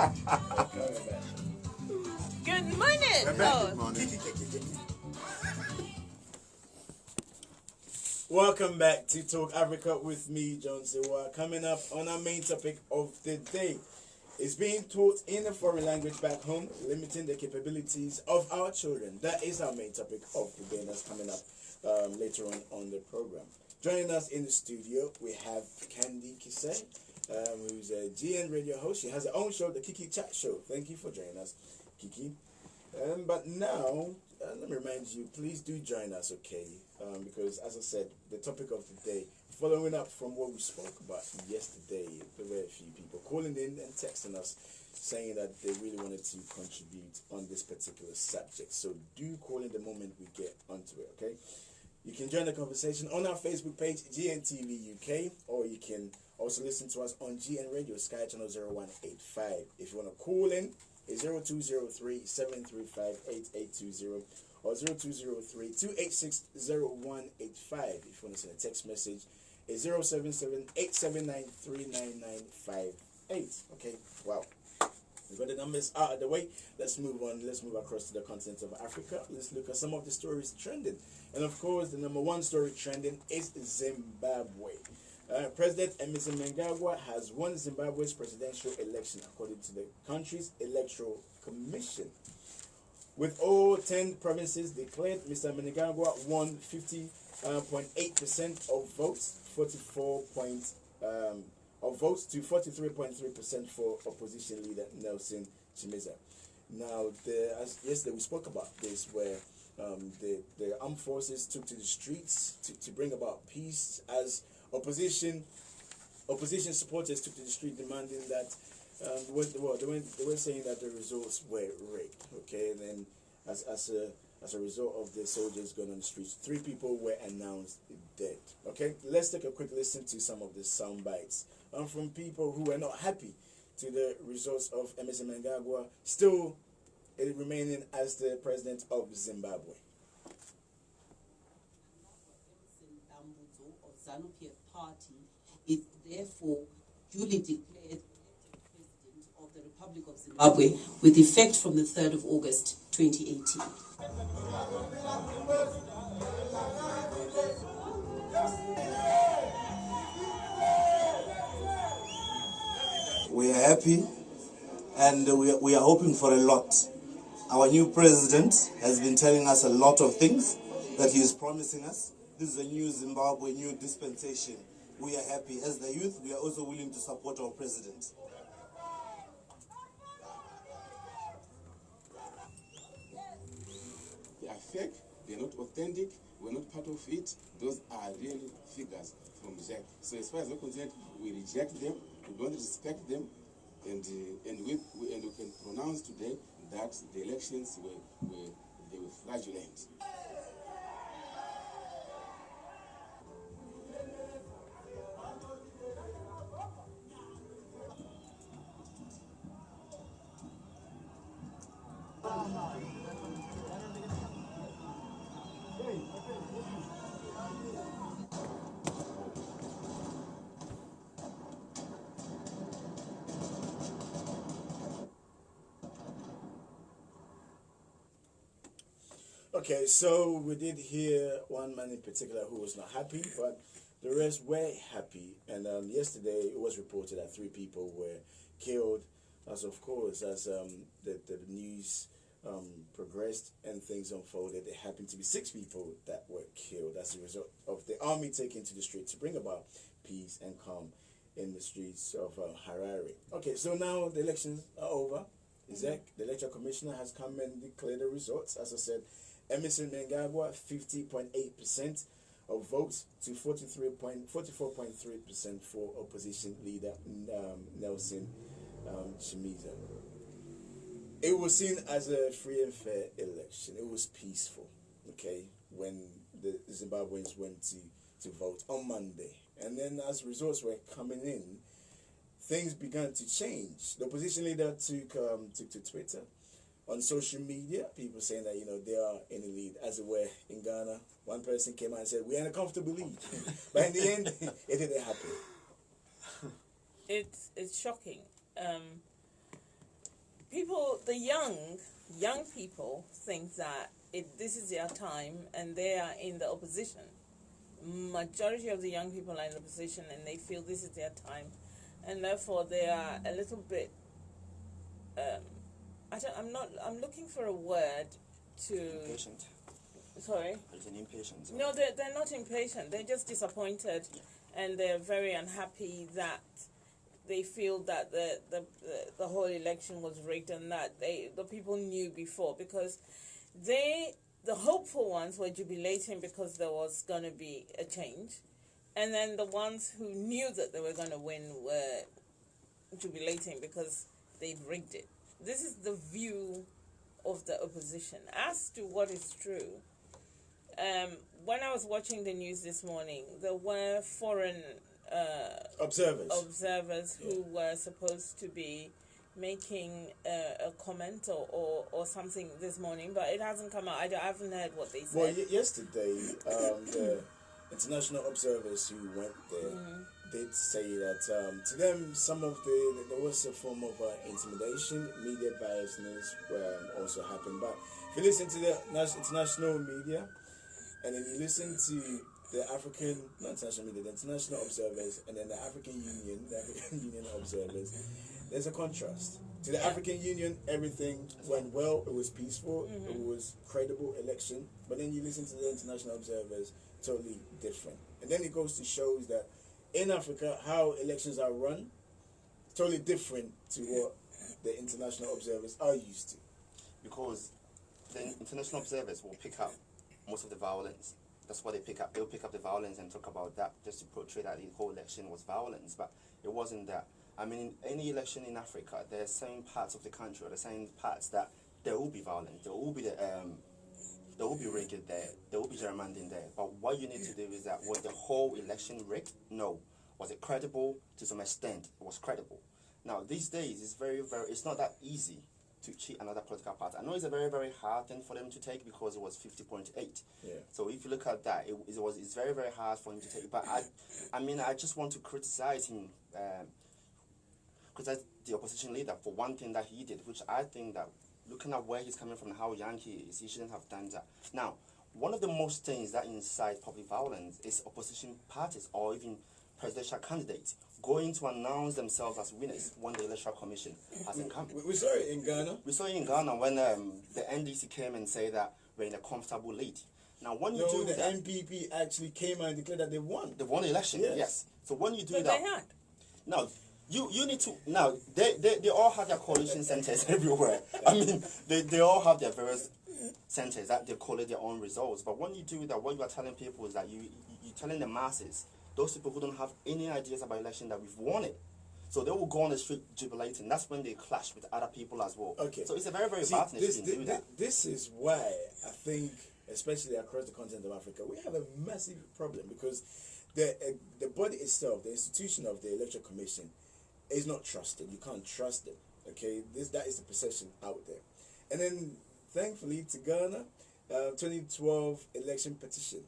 Good morning. Good morning. Welcome back to Talk Africa with me, John Sewa. Coming up on our main topic of the day is being taught in a foreign language back home, limiting the capabilities of our children. That is our main topic of the day, and that's coming up later on the program. Joining us in the studio, we have candykisseih, who's a GN radio host. She has her own show, the KIKI Chat Show. Thank you for joining us, Kiki. But now, let me remind you, please do join us, okay? Because, as I said, the topic of the day, following up from what we spoke about yesterday, there were a few people calling in and texting us saying that they really wanted to contribute on this particular subject. So do call in the moment we get onto it, okay? You can join the conversation on our Facebook page, GNTV UK, or you can also listen to us on GN Radio, Sky Channel 0185. If you want to call in, it's 0203-735-8820 or 0203-286-0185. If you want to send a text message, it's 077-879-39958. Okay, wow. We've got the numbers out of the way. Let's move on. Let's move across to the continent of Africa. Let's look at some of the stories trending. And of course, the number one story trending is Zimbabwe. President Emerson Mnangagwa has won Zimbabwe's presidential election according to the country's electoral commission. With all 10 provinces declared, Mr. Mnangagwa won 50.8% of votes, 43.3% for opposition leader Nelson Chamisa. Now, yesterday we spoke about this, where the armed forces took to the streets to bring about peace, as opposition supporters took to the street demanding that they were saying that the results were rigged. Okay, and then as a result of the soldiers going on the streets, 3 people were announced dead. Okay, let's take a quick listen to some of the sound bites from people who were not happy to the results of Emerson Mnangagwa still remaining as the president of Zimbabwe. Party is therefore duly declared president of the Republic of Zimbabwe with effect from the 3rd of August 2018. We are happy and we are hoping for a lot. Our new president has been telling us a lot of things that he is promising us. This is a new Zimbabwe, new dispensation. We are happy. As the youth, we are also willing to support our president. They are fake, they are not authentic, we're not part of it. Those are real figures from Jack. So as far as we're concerned, we reject them, we don't respect them, and we can pronounce today that the elections were fraudulent. Okay, so we did hear one man in particular who was not happy, but the rest were happy. And yesterday it was reported that 3 people were killed, as of course, as the news progressed and things unfolded. There happened to be 6 people that were killed as a result of the army taking to the street to bring about peace and calm in the streets of Harare. Okay, so now the elections are over. Isaac, the electoral commissioner, has come and declared the results. As I said, Emerson Mnangagwa, 50.8% of votes to 44.3% for opposition leader Nelson Chamisa. It was seen as a free and fair election. It was peaceful, okay, when the Zimbabweans went to vote on Monday. And then as results were coming in, things began to change. The opposition leader took to Twitter, on social media, people saying that, they are in the lead, as it were, in Ghana. One person came out and said, we're in a comfortable lead. But in the end, it didn't happen. It's shocking. people, the young people think that this is their time and they are in the opposition. Majority of the young people are in the opposition and they feel this is their time, and therefore they are a little bit. I'm looking for a word to. Impatient. Sorry. There's an impatient. No, they're not impatient. They're just disappointed, and they're very unhappy that they feel that the whole election was rigged and that the people knew before, because the hopeful ones were jubilating because there was going to be a change, and then the ones who knew that they were going to win were jubilating because they'd rigged it. This is the view of the opposition. As to what is true, when I was watching the news this morning, there were foreign observers who were supposed to be making a comment or something this morning, but it hasn't come out. I haven't heard what they said. Well, yesterday, the international observers who went there did say that to them, there was a form of intimidation, media biasness also happened. But if you listen to the international media, and then you listen to the international observers, and then the African Union observers, there's a contrast. To the African Union, everything went well, it was peaceful, it was credible election, but then you listen to the international observers, totally different. And then it goes to shows that in Africa, how elections are run, totally different to what the international observers are used to. Because the international observers will pick up most of the violence. That's what they pick up. They'll pick up the violence and talk about that just to portray that the whole election was violence. But it wasn't that. I mean, in any election in Africa, there are certain parts of the country or the same parts that there will be violence. There will be rigged there. There will be gerrymandering there. But what you need to do is that, was the whole election rigged? No. Was it credible? To some extent, it was credible. Now, these days, it's not that easy to cheat another political party. I know it's a very, very hard thing for them to take because it was 50.8. Yeah. So if you look at that, it's very, very hard for him to take. But I just want to criticize him, criticize the opposition leader for one thing that he did, which I think that, looking at where he's coming from and how young he is, he shouldn't have done that. Now, one of the most things that incite public violence is opposition parties or even presidential candidates going to announce themselves as winners when the Electoral Commission hasn't come. We saw it in Ghana. We saw it in Ghana when the NDC came and said that we're in a comfortable lead. Now, when you do the that, NPP actually came out and declared that they won. they won the election. Yes. So when you do But that, they had. now you need to they all have their coalition centers everywhere. I mean, they all have their various centers that they collate their own results. But when you do that, what you are telling people is that you're telling the masses, those people who don't have any ideas about election, that we've won it. So they will go on the street jubilating. That's when they clash with other people as well. Okay. So it's a very, very bad thing to do that. This is why I think, especially across the continent of Africa, we have a massive problem, because the body itself, the institution of the Electoral Commission, is not trusted. You can't trust it. Okay, that is the perception out there. And then, thankfully, to Ghana, 2012 election petition,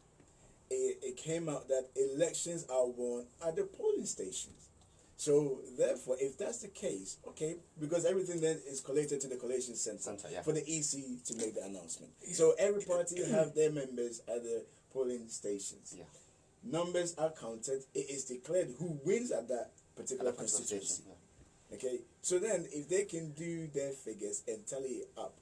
it came out that elections are won at the polling stations. So therefore, if that's the case, okay, because everything then is collated to the collation center for the EC to make the announcement. So every party have their members at the polling stations. Yeah. Numbers are counted. It is declared who wins at that particular constituency. Okay, so then if they can do their figures and tally it up,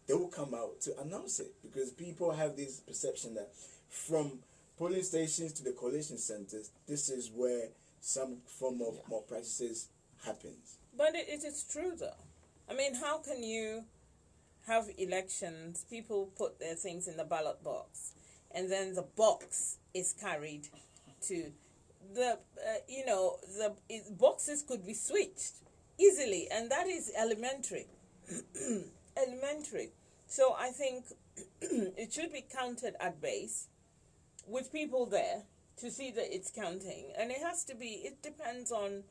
they will come out to announce it, because people have this perception that from polling stations to the collation centers, this is where some form of malpractices happens. But it is true, though. I mean, how can you have elections, people put their things in the ballot box, and then the box is carried to the boxes could be switched easily, and that is elementary. Elementary. So I think it should be counted at base with people there to see that it's counting, and it depends on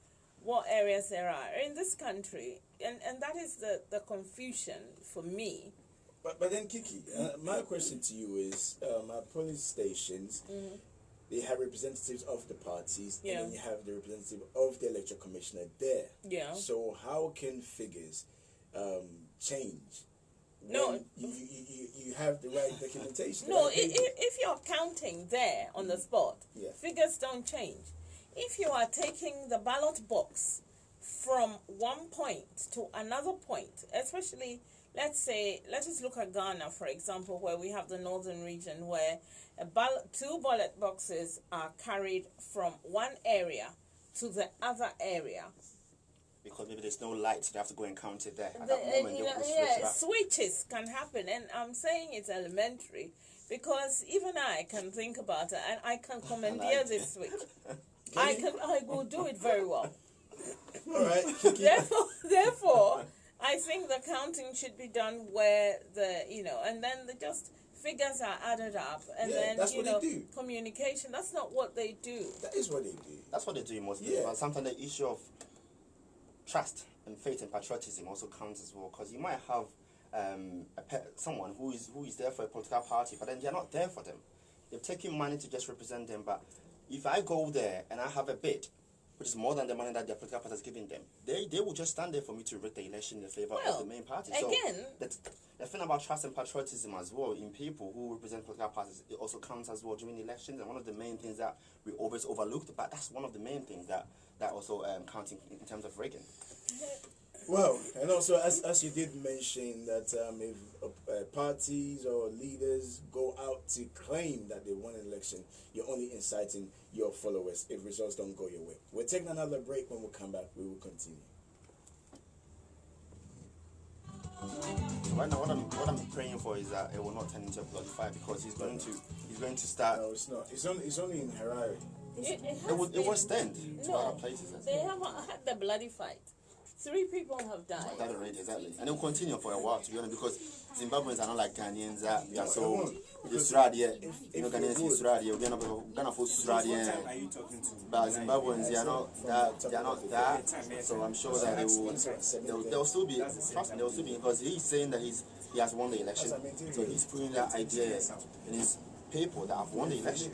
what areas there are in this country, and that is the confusion for me. But then, Kiki, my question to you is, our polling stations, they have representatives of the parties, and then you have the representative of the electoral commissioner there. Yeah. So how can figures change. No. When you have the right documentation. No, right paper. if you're counting there on the spot, Yeah. figures don't change. If you are taking the ballot box from one point to another point, especially, let us look at Ghana, for example, where we have the northern region where two ballot boxes are carried from one area to the other area. Because maybe there's no light, so they have to go and count it there. At The- that moment, you they'll know, switch yeah, it up. switches can happen, and I'm saying it's elementary because even I can think about it, and I can commandeer this switch. I will do it very well. All right, Kiki. Therefore, I think the counting should be done where and then just figures are added up, and Yeah, then that's what they do. communication. That's not what they do. That is what they do. That's what they do in most Yeah. places. But sometimes the issue of trust and faith and patriotism also counts as well. Because you might have someone who is there for a political party, but then they're not there for them. They've taken money to just represent them. But if I go there and I have a bid, which is more than the money that their political party is giving them, they will just stand there for me to rig the election in favor of the main party. Again, so the thing about trust and patriotism as well in people who represent political parties, it also counts as well during elections. And one of the main things that we always overlooked, but that's one of the main things that also counts in terms of rigging. Well, and also as you did mention that if parties or leaders go out to claim that they won an election, you're only inciting your followers if results don't go your way. We're taking another break. When we come back, we will continue. So right now, what I'm praying for is that it will not turn into a bloody fight, because he's going to start. No, it's not. It's only in Harare. It will stand to other places. They haven't had the bloody fight. 3 people have died. That already, exactly. And it will continue for a while, to be honest, because Zimbabweans are not like Ghanaians that we are so Australia. You know, Ghanaians is Australia. We're gonna for Australia. But Zimbabweans, they are not that. So I'm sure that they'll still be, trust me, they'll still be, because he's saying that he has won the election. So he's putting that idea in his people that have won the election,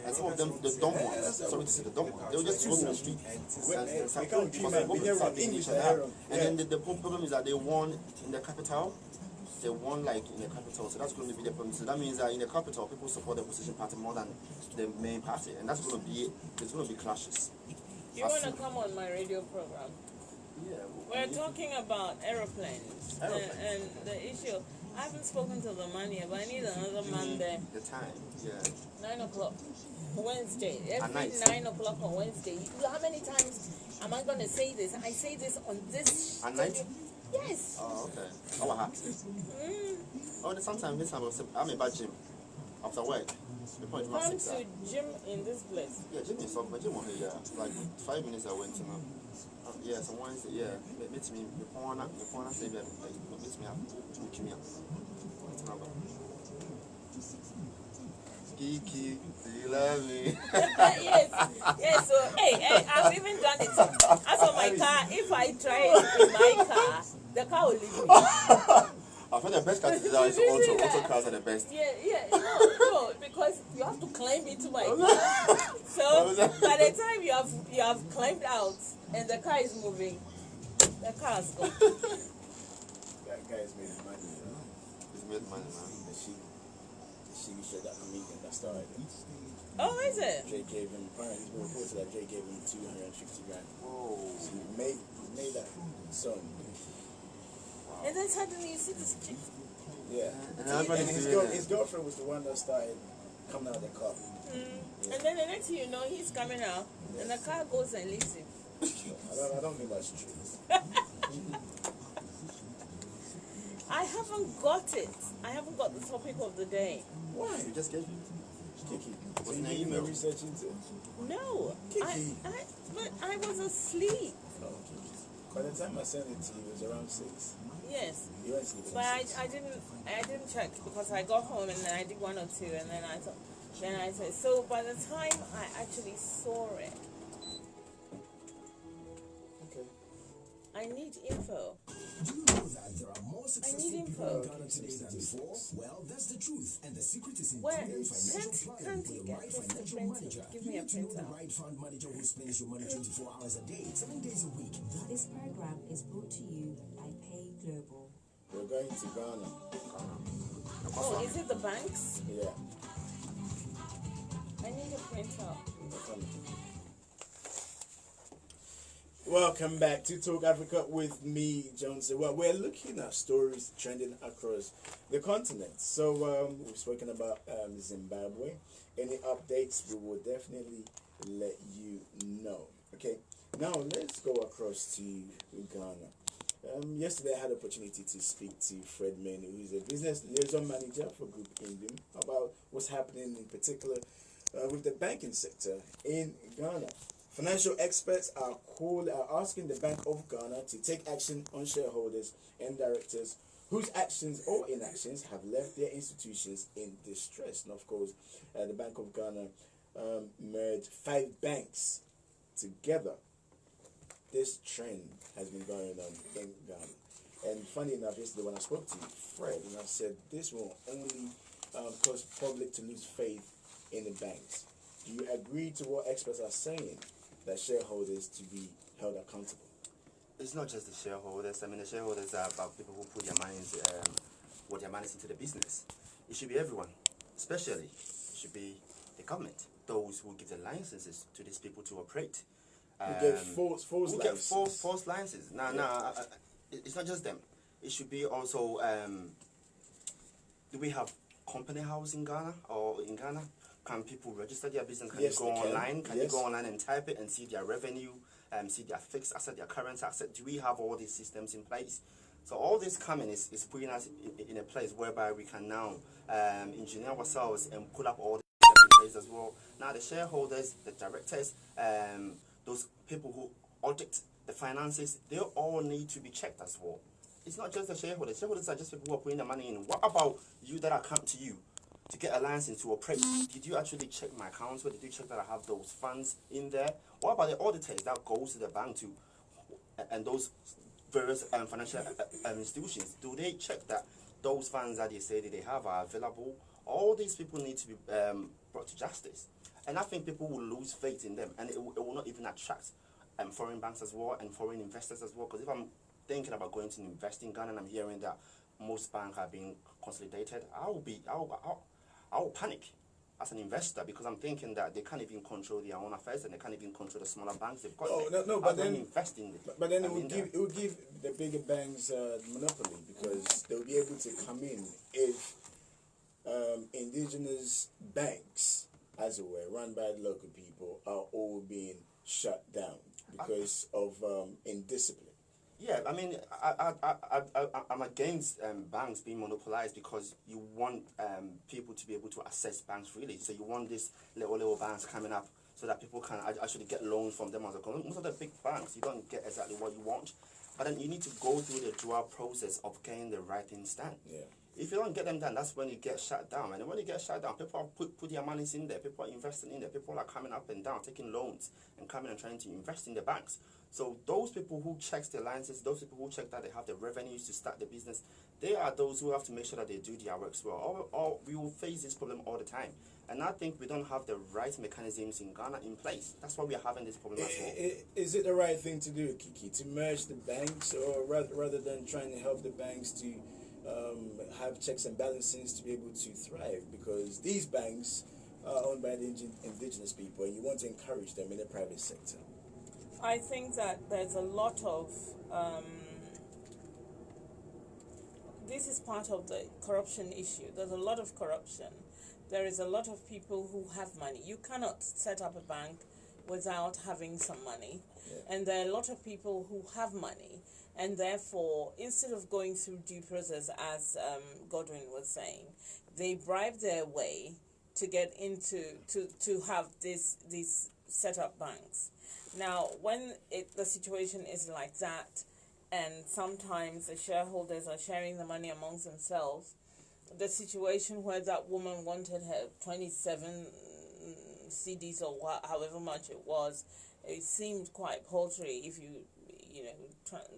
and some of them, the dumb ones, sorry to say the dumb ones, they'll just roam in the street and start killing because the women start beating each other up. And then the problem is that they won in the capital. They won like in the capital, so that's going to be the problem. So that means that in the capital, people support the opposition party more than the main party, and that's going to be, there's going to be clashes. You want to come on my radio program? Yeah. We're talking about aeroplanes. And the issue. I haven't spoken to the man yet, but I need another man there. The time, yeah. 9 o'clock. Wednesday. At night. 9 o'clock on Wednesday. How many times am I going to say this? I say this on this. At night? Yes. Oh, okay. Oh, what happened? Oh, sometimes this time I'm in bad gym. After work. Come to gym in this place. Yeah, gym is off. My gym on here, like 5 minutes I went to now. Yeah, some Wednesday, yeah. Meet me, the corner say that, meet me up. Meet me up. Kiki, do you love me? Yes, so, hey, I've even done it. As for my car, if I try it in my car, the car will leave me. I find the best cars is auto cars are the best. Yeah, no, because you have to climb into my car. So by the time you have climbed out and the car is moving, the car has gone. That guy's made money. He's made money, man. The show, that comedian that started it. Oh, is it? Jay gave him, apparently it's been reported that Jay gave him 250 grand. Whoa. So he made that song. And then suddenly you see this chick. Yeah. And his girlfriend was the one that started coming out of the car. Yeah. And then the next thing you know, he's coming out, and the car goes and leaves him. I don't think that's true. I haven't got it. I haven't got the topic of the day. Why? You just gave me. Kiki. What's So in you the did email? no research into it? No. Kiki. But I was asleep. No, Kiki. By the time I sent it to you, it was around 6. Yes. You weren't sleeping. But at 6. I didn't check because I got home and then I did 1 or 2 and then I said, so by the time I actually saw it, Okay. I need info. Do you know that there are more I successful need people info. in Ghana today than before? Well, that's the truth, and the secret is in Where being financial planning can't with you the get right this financial printed? manager. Give You me a need to know the printout. right fund manager who spends your money 24 hours a day, 7 days a week. This program is brought to you by Pay Global. going to Ghana. Oh, is it the banks? Yeah. I need a printout. Welcome back to Talk Africa with me, Johnson. Well, we're looking at stories trending across the continent. So we've spoken about Zimbabwe. Any updates, we will definitely let you know. Okay, now let's go across to Ghana. Yesterday I had the opportunity to speak to Fred Manu, who is a business liaison manager for Group Indium, about what's happening in particular with the banking sector in Ghana. Financial experts are asking the Bank of Ghana to take action on shareholders and directors whose actions or inactions have left their institutions in distress. And of course, the Bank of Ghana merged 5 banks together. This trend has been going on in Ghana. And funny enough, yesterday when I spoke to Fred, and I said this will only cause public to lose faith in the banks. Do you agree to what experts are saying, that shareholders to be held accountable? It's not just the shareholders. I mean, the shareholders are about people who put their money into the business. It should be everyone, especially it should be the government, those who give the licenses to these people to operate. Who get false licenses. False licenses. It's not just them. It should be also. Do we have company house in Ghana or in Ghana? Can people register their business? Can Yes, you go they can. online? Can Yes. you go online and type it and see their revenue, see their fixed asset, their current asset? Do we have all these systems in place? So all this coming is putting us in a place whereby we can now engineer ourselves and put up all the systems in place as well. Now the shareholders, the directors, those people who audit the finances, they all need to be checked as well. It's not just the shareholders. Shareholders are just people who are putting the money in. What about you that I come to you to get a license to operate? Did you actually check my accounts? Or did you check that I have those funds in there? What about the auditors that goes to the bank to, and those various financial institutions? Do they check that those funds that they say that they have are available? All these people need to be brought to justice. And I think people will lose faith in them, and it will not even attract foreign banks as well and foreign investors as well. Because if I'm thinking about going to invest in Ghana and I'm hearing that most banks are being consolidated, I will panic as an investor, because I'm thinking that they can't even control their own affairs and they can't even control the smaller banks they've got. But then invest in But then it will give the bigger banks monopoly, because they'll be able to come in if indigenous banks, as it were, run by local people, are all being shut down because of indiscipline. Yeah, I mean, I'm against banks being monopolized, because you want people to be able to access banks freely. So you want these little banks coming up so that people can actually get loans from them as a company. Most of the big banks, you don't get exactly what you want, but then you need to go through the dual process of getting the right things done. Yeah. If you don't get them done, that's when you get shut down. And when you get shut down, people put their money in there, people are investing in there, people are coming up and down, taking loans and coming and trying to invest in the banks. So those people who check the licenses, those people who check that they have the revenues to start the business, they are those who have to make sure that they do their works well. Or we will face this problem all the time. And I think we don't have the right mechanisms in Ghana in place. That's why we are having this problem as well. Is it the right thing to do, Kiki, to merge the banks, or rather than trying to help the banks to have checks and balances to be able to thrive? Because these banks are owned by the indigenous people, and you want to encourage them in the private sector. I think that there's a lot of this is part of the corruption issue. There's a lot of corruption. There is a lot of people who have money. You cannot set up a bank without having some money. Yeah. And there are a lot of people who have money, and therefore, instead of going through due process, as Godwin was saying, they bribe their way to get into to have these set up banks. Now, when the situation is like that, and sometimes the shareholders are sharing the money amongst themselves, the situation where that woman wanted her 27 CDs or however much it was, it seemed quite paltry if you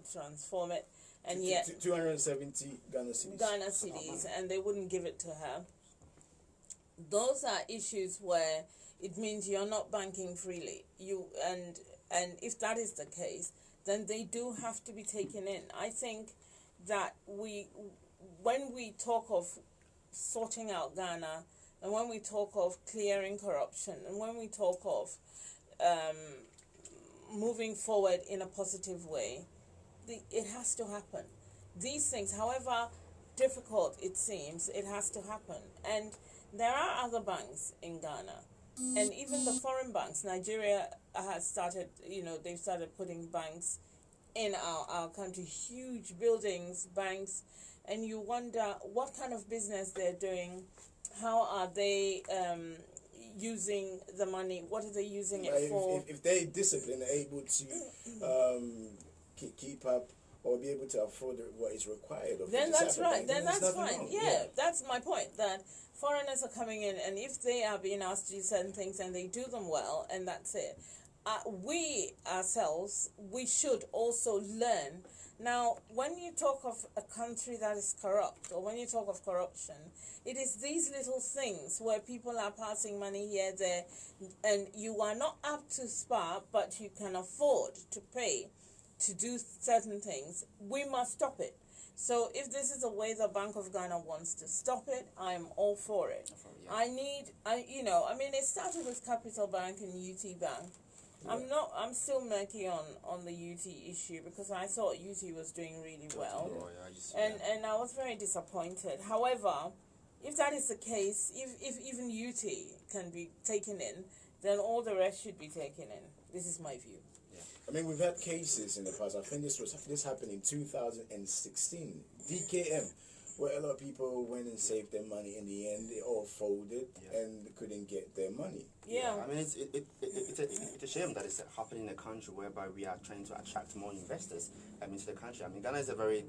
transform it, and yet 270 Ghana cedis, and they wouldn't give it to her. Those are issues where it means you're not banking freely. And if that is the case, then they do have to be taken in. I think that when we talk of sorting out Ghana, and when we talk of clearing corruption, and when we talk of moving forward in a positive way, it has to happen. These things, however difficult it seems, it has to happen. And there are other banks in Ghana, and even the foreign banks. Nigeria has started, they've started putting banks in our country, huge buildings, banks, and you wonder what kind of business they're doing, how are they using the money, what are they using it for? If they discipline, are able to keep up or be able to afford what is required of then that's right, then there's that's nothing fine. wrong. Yeah, that's my point, that foreigners are coming in, and if they are being asked to do certain things and they do them well, and that's it. We ourselves, we should also learn. Now, when you talk of a country that is corrupt, or when you talk of corruption, it is these little things where people are passing money here, there, and you are not up to par, but you can afford to pay to do certain things. We must stop it. So if this is the way the Bank of Ghana wants to stop it, I'm all for it. It started with Capital Bank and UT Bank. I'm still murky on the UT issue, because I thought UT was doing really well. And I was very disappointed. However, if that is the case, if even UT can be taken in, then all the rest should be taken in. This is my view. I mean, we've had cases in the past. I think this happened in 2016. DKM, where a lot of people went and saved their money. In the end, they all folded and couldn't get their money. Yeah. I mean, it's a shame that it's happening in a country whereby we are trying to attract more investors into the country. I mean, Ghana is a very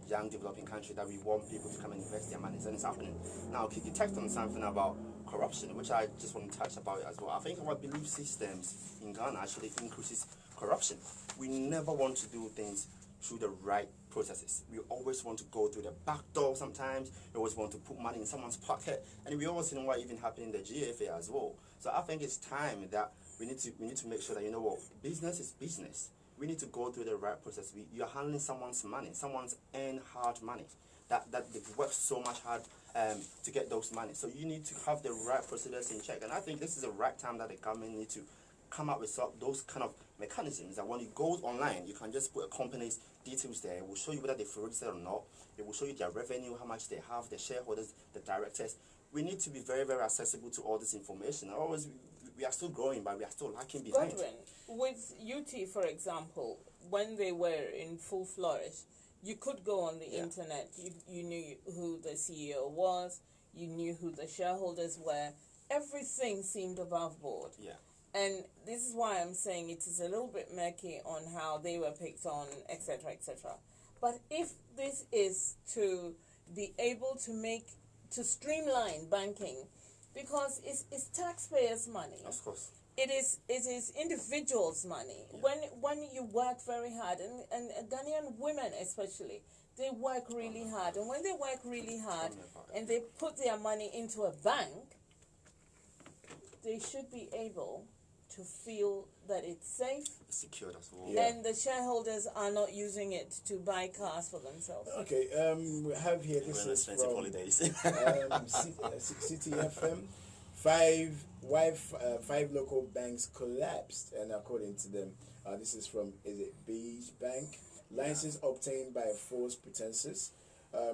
young developing country that we want people to come and invest their money, and it's happening. Now, Kiki touched on something about corruption, which I just want to touch about as well. I think our belief systems in Ghana actually increases corruption. We never want to do things through the right processes. We always want to go through the back door sometimes. We always want to put money in someone's pocket, and we always know what even happened in the GFA as well. So I think it's time that we need to make sure that business is business. We need to go through the right process. You're handling someone's money, someone's earned hard money. That they've worked so much hard to get those money. So you need to have the right procedures in check. And I think this is the right time that the government need to come up with those kind of mechanisms that when you go online, you can just put a company's details there. It will show you whether they've registered or not. It will show you their revenue, how much they have, the shareholders, the directors. We need to be very, very accessible to all this information. Otherwise, we are still growing, but we are still lacking behind. Godwin, with UT, for example, when they were in full flourish, you could go on the internet. You knew who the CEO was. You knew who the shareholders were. Everything seemed above board. Yeah. And this is why I'm saying it is a little bit murky on how they were picked on, etc., etc. But if this is to be able to streamline banking, because it's taxpayers' money. Of course. It is individuals' money. Yeah. When you work very hard, and Ghanaian women especially, they work really hard. And when they work really hard and they put their money into a bank, they should be able to feel that it's safe, secured as well. and the shareholders are not using it to buy cars for themselves. Okay, we have here, this is from holidays. City FM. Five local banks collapsed, and according to them, this is from Beige Bank. Licenses obtained by false pretenses,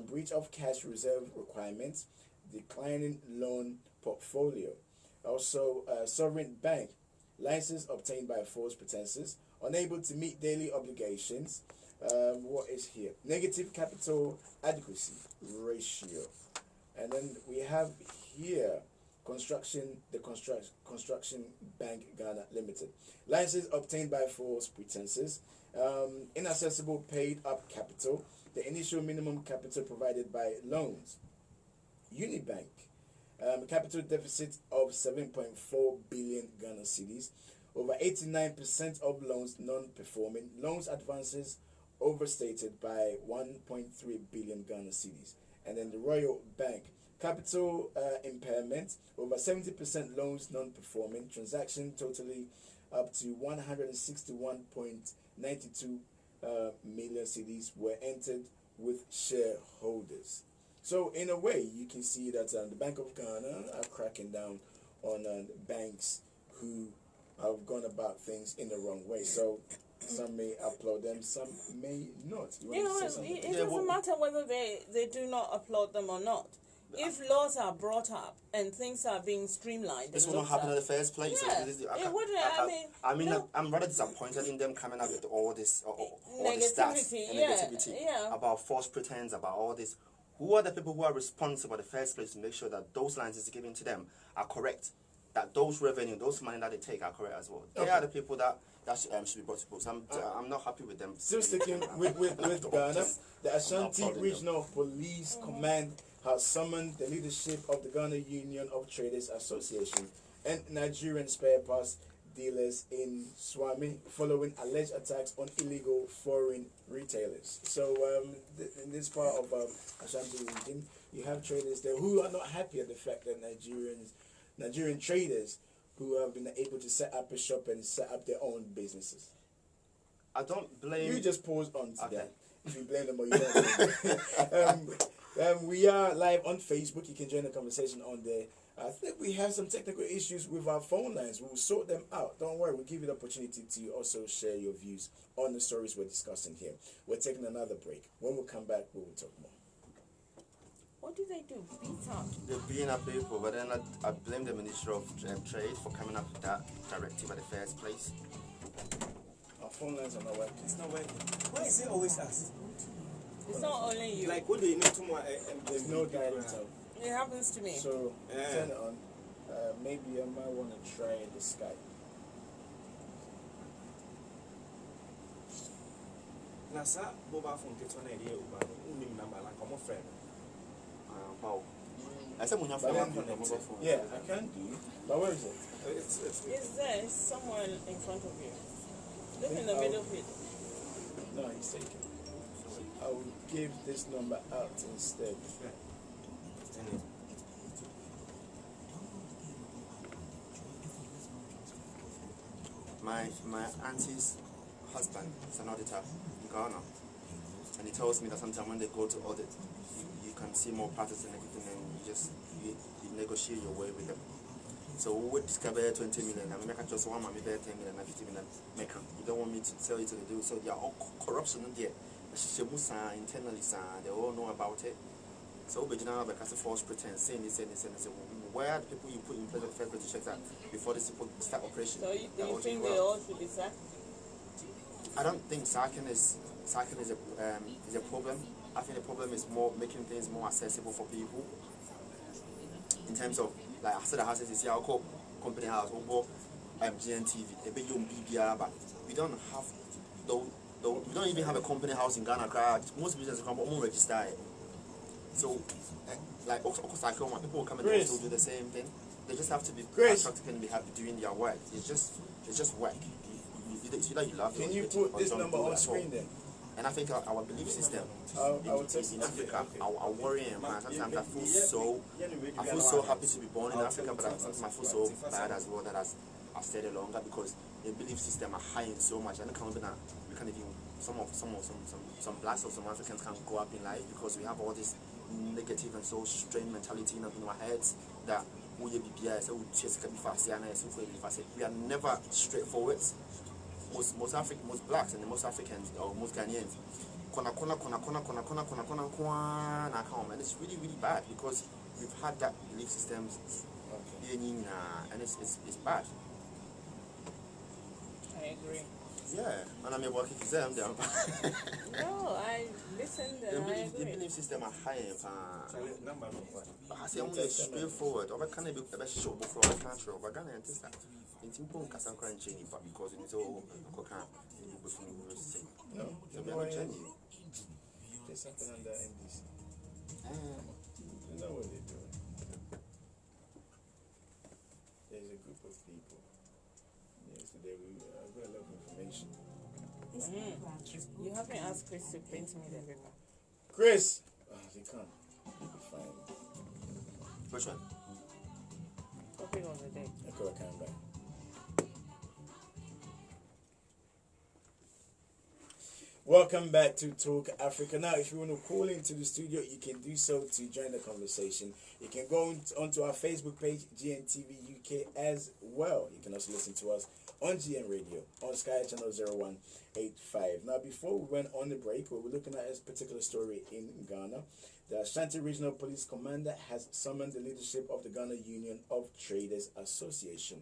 breach of cash reserve requirements, declining loan portfolio. Also, Sovereign Bank, license obtained by false pretenses, unable to meet daily obligations. What is here? Negative capital adequacy ratio. And then we have here Construction Bank Ghana Limited. License obtained by false pretenses. Inaccessible paid up capital. The initial minimum capital provided by loans. Unibank. Capital deficit of 7.4 billion Ghana cedis. Over 89% of loans non-performing. Loans advances overstated by 1.3 billion Ghana cedis. And then the Royal Bank. Capital impairment, over 70% loans non-performing. Transaction totally up to 161.92 million cedis were entered with shareholders. So in a way, you can see that the Bank of Ghana are cracking down on banks who have gone about things in the wrong way. So some may applaud them, some may not. You know, it doesn't matter whether they do not applaud them or not. If laws are brought up and things are being streamlined, this would not happen in the first place. Yeah, it wouldn't. I'm rather disappointed in them coming up with all this, all this stats and yeah, negativity yeah. about false pretense, about all this. Who are the people who are responsible in the first place to make sure that those lines is given to them are correct, that those revenue, those money that they take are correct as well? They are the people that should be brought to books. I'm not happy with them. Still sticking with Ghana, the Ashanti Regional Police Command has summoned the leadership of the Ghana Union of Traders Association and Nigerian spare parts dealers in Swami following alleged attacks on illegal foreign retailers. So in this part of Ashanti region, you have traders there who are not happy at the fact that Nigerian traders who have been able to set up a shop and set up their own businesses. I don't blame... You just pause on to Okay. that. If you blame them or you don't blame them. We are live on Facebook. You can join the conversation on there. I think we have some technical issues with our phone lines. We'll sort them out. Don't worry. We'll give you the opportunity to also share your views on the stories we're discussing here. We're taking another break. When we come back, we will talk more. What do they do? Beat up? They're being up people, but then I blame the Ministry of Trade for coming up with that directive at the first place. Our phone lines are not working. It's not working. Why is it always us? It's not only you. Like, what do you need to more? There's no dialing tone. It happens to me. So turn it on. Maybe I might want to try the Skype. Nasa mobile phone gets on idea about number like I'm a friend. Wow. I said when you have But phone, then- mobile phone. Yeah, I can do. But where is it? Is there someone in front of you? Look in the middle bit. No, he's taken. I will give this number out instead. My auntie's husband is an auditor in Ghana, and he tells me that sometimes when they go to audit, you can see more patterns and everything, and you negotiate your way with them. So we would discover 20 million, and make just one maybe 10 million, 50 million. Make you don't want me to tell you to do so. They are all corruption in there. Internally, they all know about it. So we now because of false pretense, saying this. Where are the people you put in place of the first to check that before these people start operation? So you think they all should be sacked? I don't think sacking is a problem. I think the problem is more making things more accessible for people. In terms of like I said, the houses is our company house, GNTV, a big young BBR, but we don't have we don't even have a company house in Ghana. Most businesses come on register it. So like people come and also do the same thing. They just have to be attractive and be happy doing their work. It's just work. You love Can you put this number on screen then? And I think our belief system in Africa, our worrying man. Sometimes I feel so happy to be born in Africa, but sometimes I feel so bad as well that I've stayed longer because the belief system are high in so much. And we can't even some blacks or some Africans can't go up in life because we have all this negative and so strange mentality in our heads that we are never straightforward. Most blacks and most Africans or most Ghanaians and it's really bad because we've had that belief systems and it's bad. I agree. Yeah, and I'm a working exam there. No, I listened and I The agree. belief system are high. I say only straightforward. Or can I be a show before I can't show? But Ghana and this that. In Timpo and Casan Cran Cheney, but because it's all cocaine, No, we are not changing. there's something under NBC. You know what they're doing. There's a group of people. Yesterday we got a lot of information. You haven't asked Chris to print me the paper. Chris! They can't. You'll be fine. Which one? Topic of the day. I could have come back. Welcome back to Talk Africa. Now, if you want to call into the studio, you can do so to join the conversation. You can go onto our Facebook page, GNTV UK, as well. You can also listen to us on GN Radio, on Sky Channel 0185. Now, before we went on the break, we were looking at a particular story in Ghana. The Ashanti Regional Police Commander has summoned the leadership of the Ghana Union of Traders Association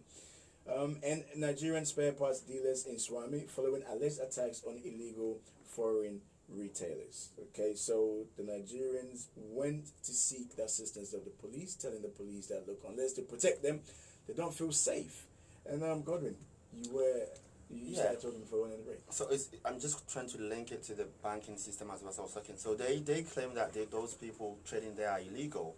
and Nigerian spare parts dealers in Swami following alleged attacks on illegal foreign retailers. Okay, so the Nigerians went to seek the assistance of the police, telling the police that, look, unless they protect them, they don't feel safe. And Godwin, you started talking before we went on the break. So I'm just trying to link it to the banking system as well as I was talking. So they claim that those people trading there are illegal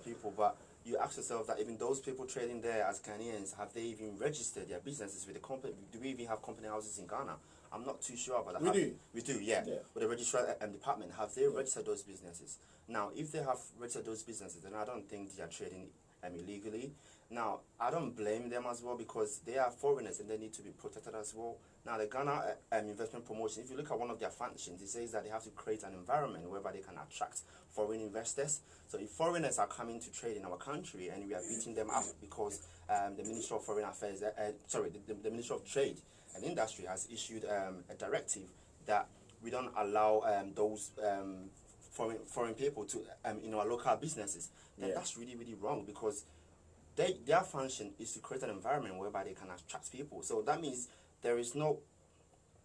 people, but you ask yourself that even those people trading there as Ghanaians, have they even registered their businesses with the company? Do we even have company houses in Ghana? I'm not too sure about that. We do, yeah. With the registrar department, have they registered those businesses? Now, if they have registered those businesses, then I don't think they are trading illegally. Now, I don't blame them as well because they are foreigners and they need to be protected as well. Now, the Ghana investment promotion, if you look at one of their functions, it says that they have to create an environment whereby they can attract foreign investors. So if foreigners are coming to trade in our country and we are beating them up because the Ministry of Foreign Affairs, the Ministry of Trade and Industry has issued a directive that we don't allow those foreign people to in our local businesses, then that's really, really wrong because their function is to create an environment whereby they can attract people. So that means there is no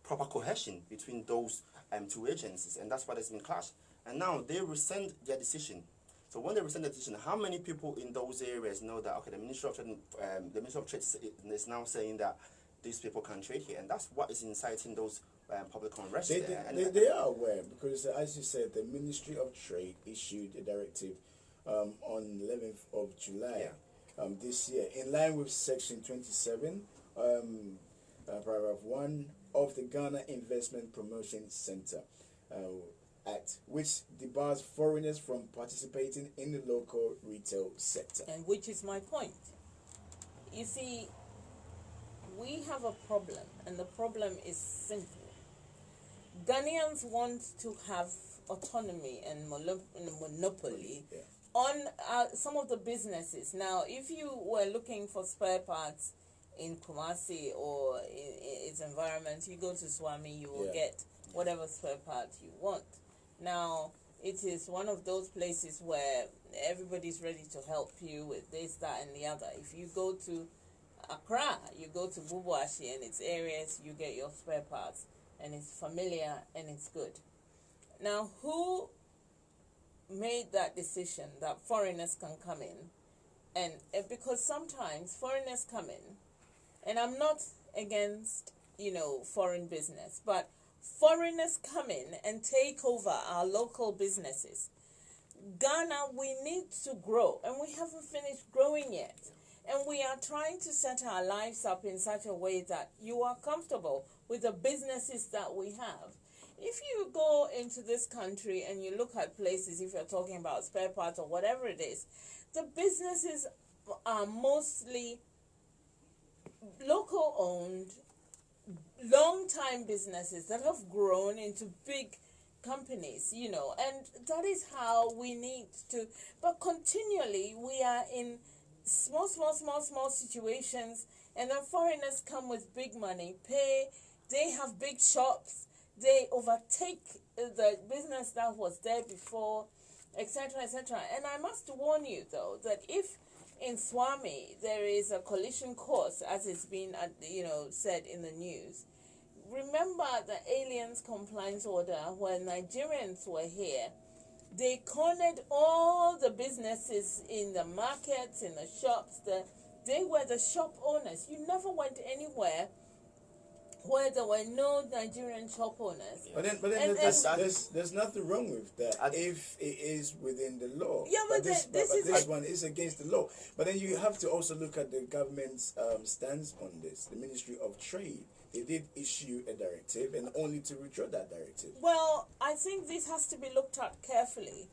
proper cohesion between those two agencies, and that's why there's been clash. And now they rescind their decision. So when they rescind the decision, how many people in those areas know that the Ministry of Trade is now saying that these people can trade here, and that's what is inciting those public unrest. They are aware because, as you said, the Ministry of Trade issued a directive on 11th of July. This year, in line with Section 27, Paragraph 1 of the Ghana Investment Promotion Center Act, which debars foreigners from participating in the local retail sector. And which is my point. You see, we have a problem, and the problem is simple. Ghanaians want to have autonomy and monopoly on some of the businesses. Now, if you were looking for spare parts in Kumasi or in its environment, you go to Swami, you will get whatever spare parts you want. Now, it is one of those places where everybody's ready to help you with this, that, and the other. If you go to Accra, you go to Bubuashi and its areas, you get your spare parts, and it's familiar and it's good. Now, who made that decision that foreigners can come in? And because sometimes foreigners come in, and I'm not against, foreign business, but foreigners come in and take over our local businesses. Ghana, we need to grow, and we haven't finished growing yet. And we are trying to set our lives up in such a way that you are comfortable with the businesses that we have. If you go into this country and you look at places, if you're talking about spare parts or whatever it is, the businesses are mostly local owned, long-time businesses that have grown into big companies, and that is how we need to. But continually, we are in small situations, and then foreigners come with big money, they have big shops, they overtake the business that was there before, etc., etc. And I must warn you, though, that if in Swami there is a collision course, as it's been, said in the news, remember the aliens compliance order when Nigerians were here. They cornered all the businesses in the markets, in the shops. They were the shop owners. You never went anywhere where there were no Nigerian shop owners. But then there's nothing wrong with that if it is within the law. Yeah, but this one is against the law. But then you have to also look at the government's stance on this. The Ministry of Trade, they did issue a directive, and only to withdraw that directive. Well, I think this has to be looked at carefully,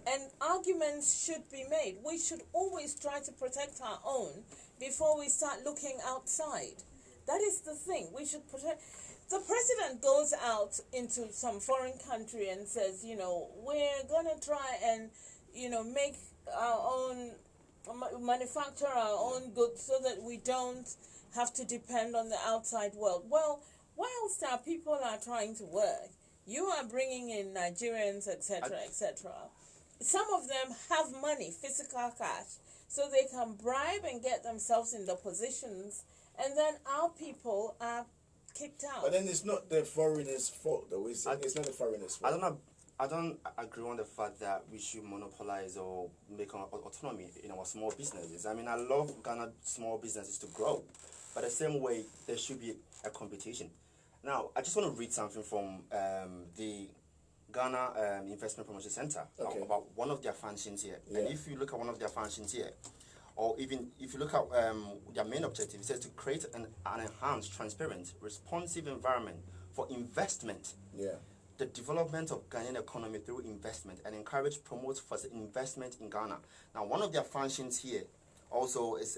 and arguments should be made. We should always try to protect our own before we start looking outside. That is the thing. We should protect. the president goes out into some foreign country and says, we're going to try and, make our own, manufacture our own goods so that we don't have to depend on the outside world. Well, whilst our people are trying to work, you are bringing in Nigerians, etc., etc. Some of them have money, physical cash, so they can bribe and get themselves in the positions, and then our people are kicked out. But then it's not the foreigners' fault, though. It's not the foreigners' fault. I don't agree on the fact that we should monopolize or make autonomy in our small businesses. I mean, I love Ghana small businesses to grow, but the same way there should be a competition. Now, I just want to read something from the Ghana Investment Promotion Center about one of their functions here. Yeah. And if you look at one of their functions here, or even if you look at their main objective, it says to create an enhanced, transparent, responsive environment for investment. Yeah. The development of Ghanaian economy through investment and encourage, promote for investment in Ghana. Now, one of their functions here also is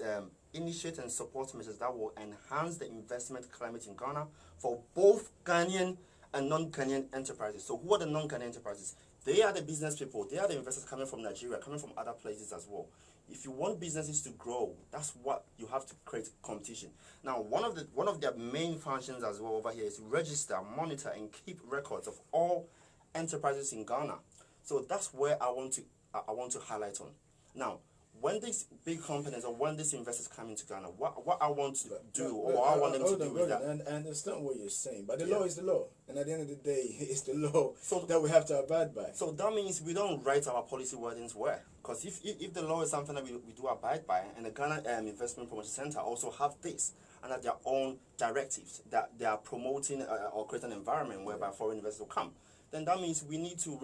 initiate and support measures that will enhance the investment climate in Ghana for both Ghanaian and non-Ghanaian enterprises. So who are the non-Ghanaian enterprises? They are the business people. They are the investors coming from Nigeria, coming from other places as well. If you want businesses to grow, that's what you have to create competition. Now, one of their main functions as well over here is to register, monitor, and keep records of all enterprises in Ghana. So that's where I want to highlight on. Now, when these big companies or when these investors come into Ghana, what I want to do or what I want them to do is that... I understand what you're saying, but the law is the law. And at the end of the day, it's the law that we have to abide by. So that means we don't write our policy wordings where. Because if the law is something that we do abide by, and the Ghana Investment Promotion Center also have this, and that their own directives, that they are promoting or creating an environment whereby foreign investors will come, then that means we need to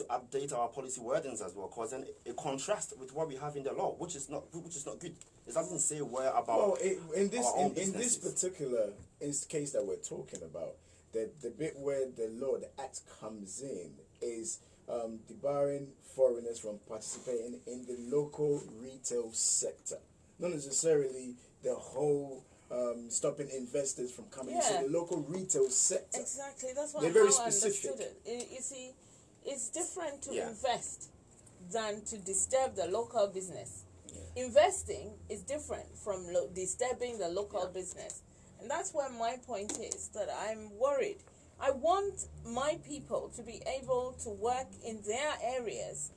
update our policy wordings as well, because then it contrasts with what we have in the law, which is not good. It doesn't say where about. Well, in this particular case that we're talking about, the bit where the law, the act comes in is debarring foreigners from participating in the local retail sector, not necessarily the whole. Stopping investors from coming into the local retail sector. Exactly, that's what they're very specific. I understood it. You see, it's different to invest than to disturb the local business. Yeah. Investing is different from disturbing the local business. And that's where my point is, that I'm worried. I want my people to be able to work in their areas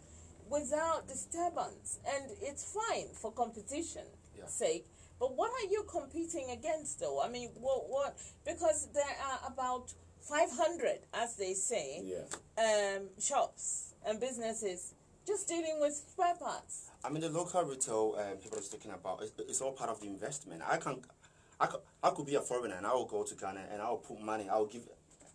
without disturbance. And it's fine for competition's sake. But what are you competing against, though? I mean, what? Because there are about 500, as they say, shops and businesses just dealing with spare parts. I mean, the local retail people are talking about, it's all part of the investment. I could be a foreigner and I will go to Ghana and I will put money, I will give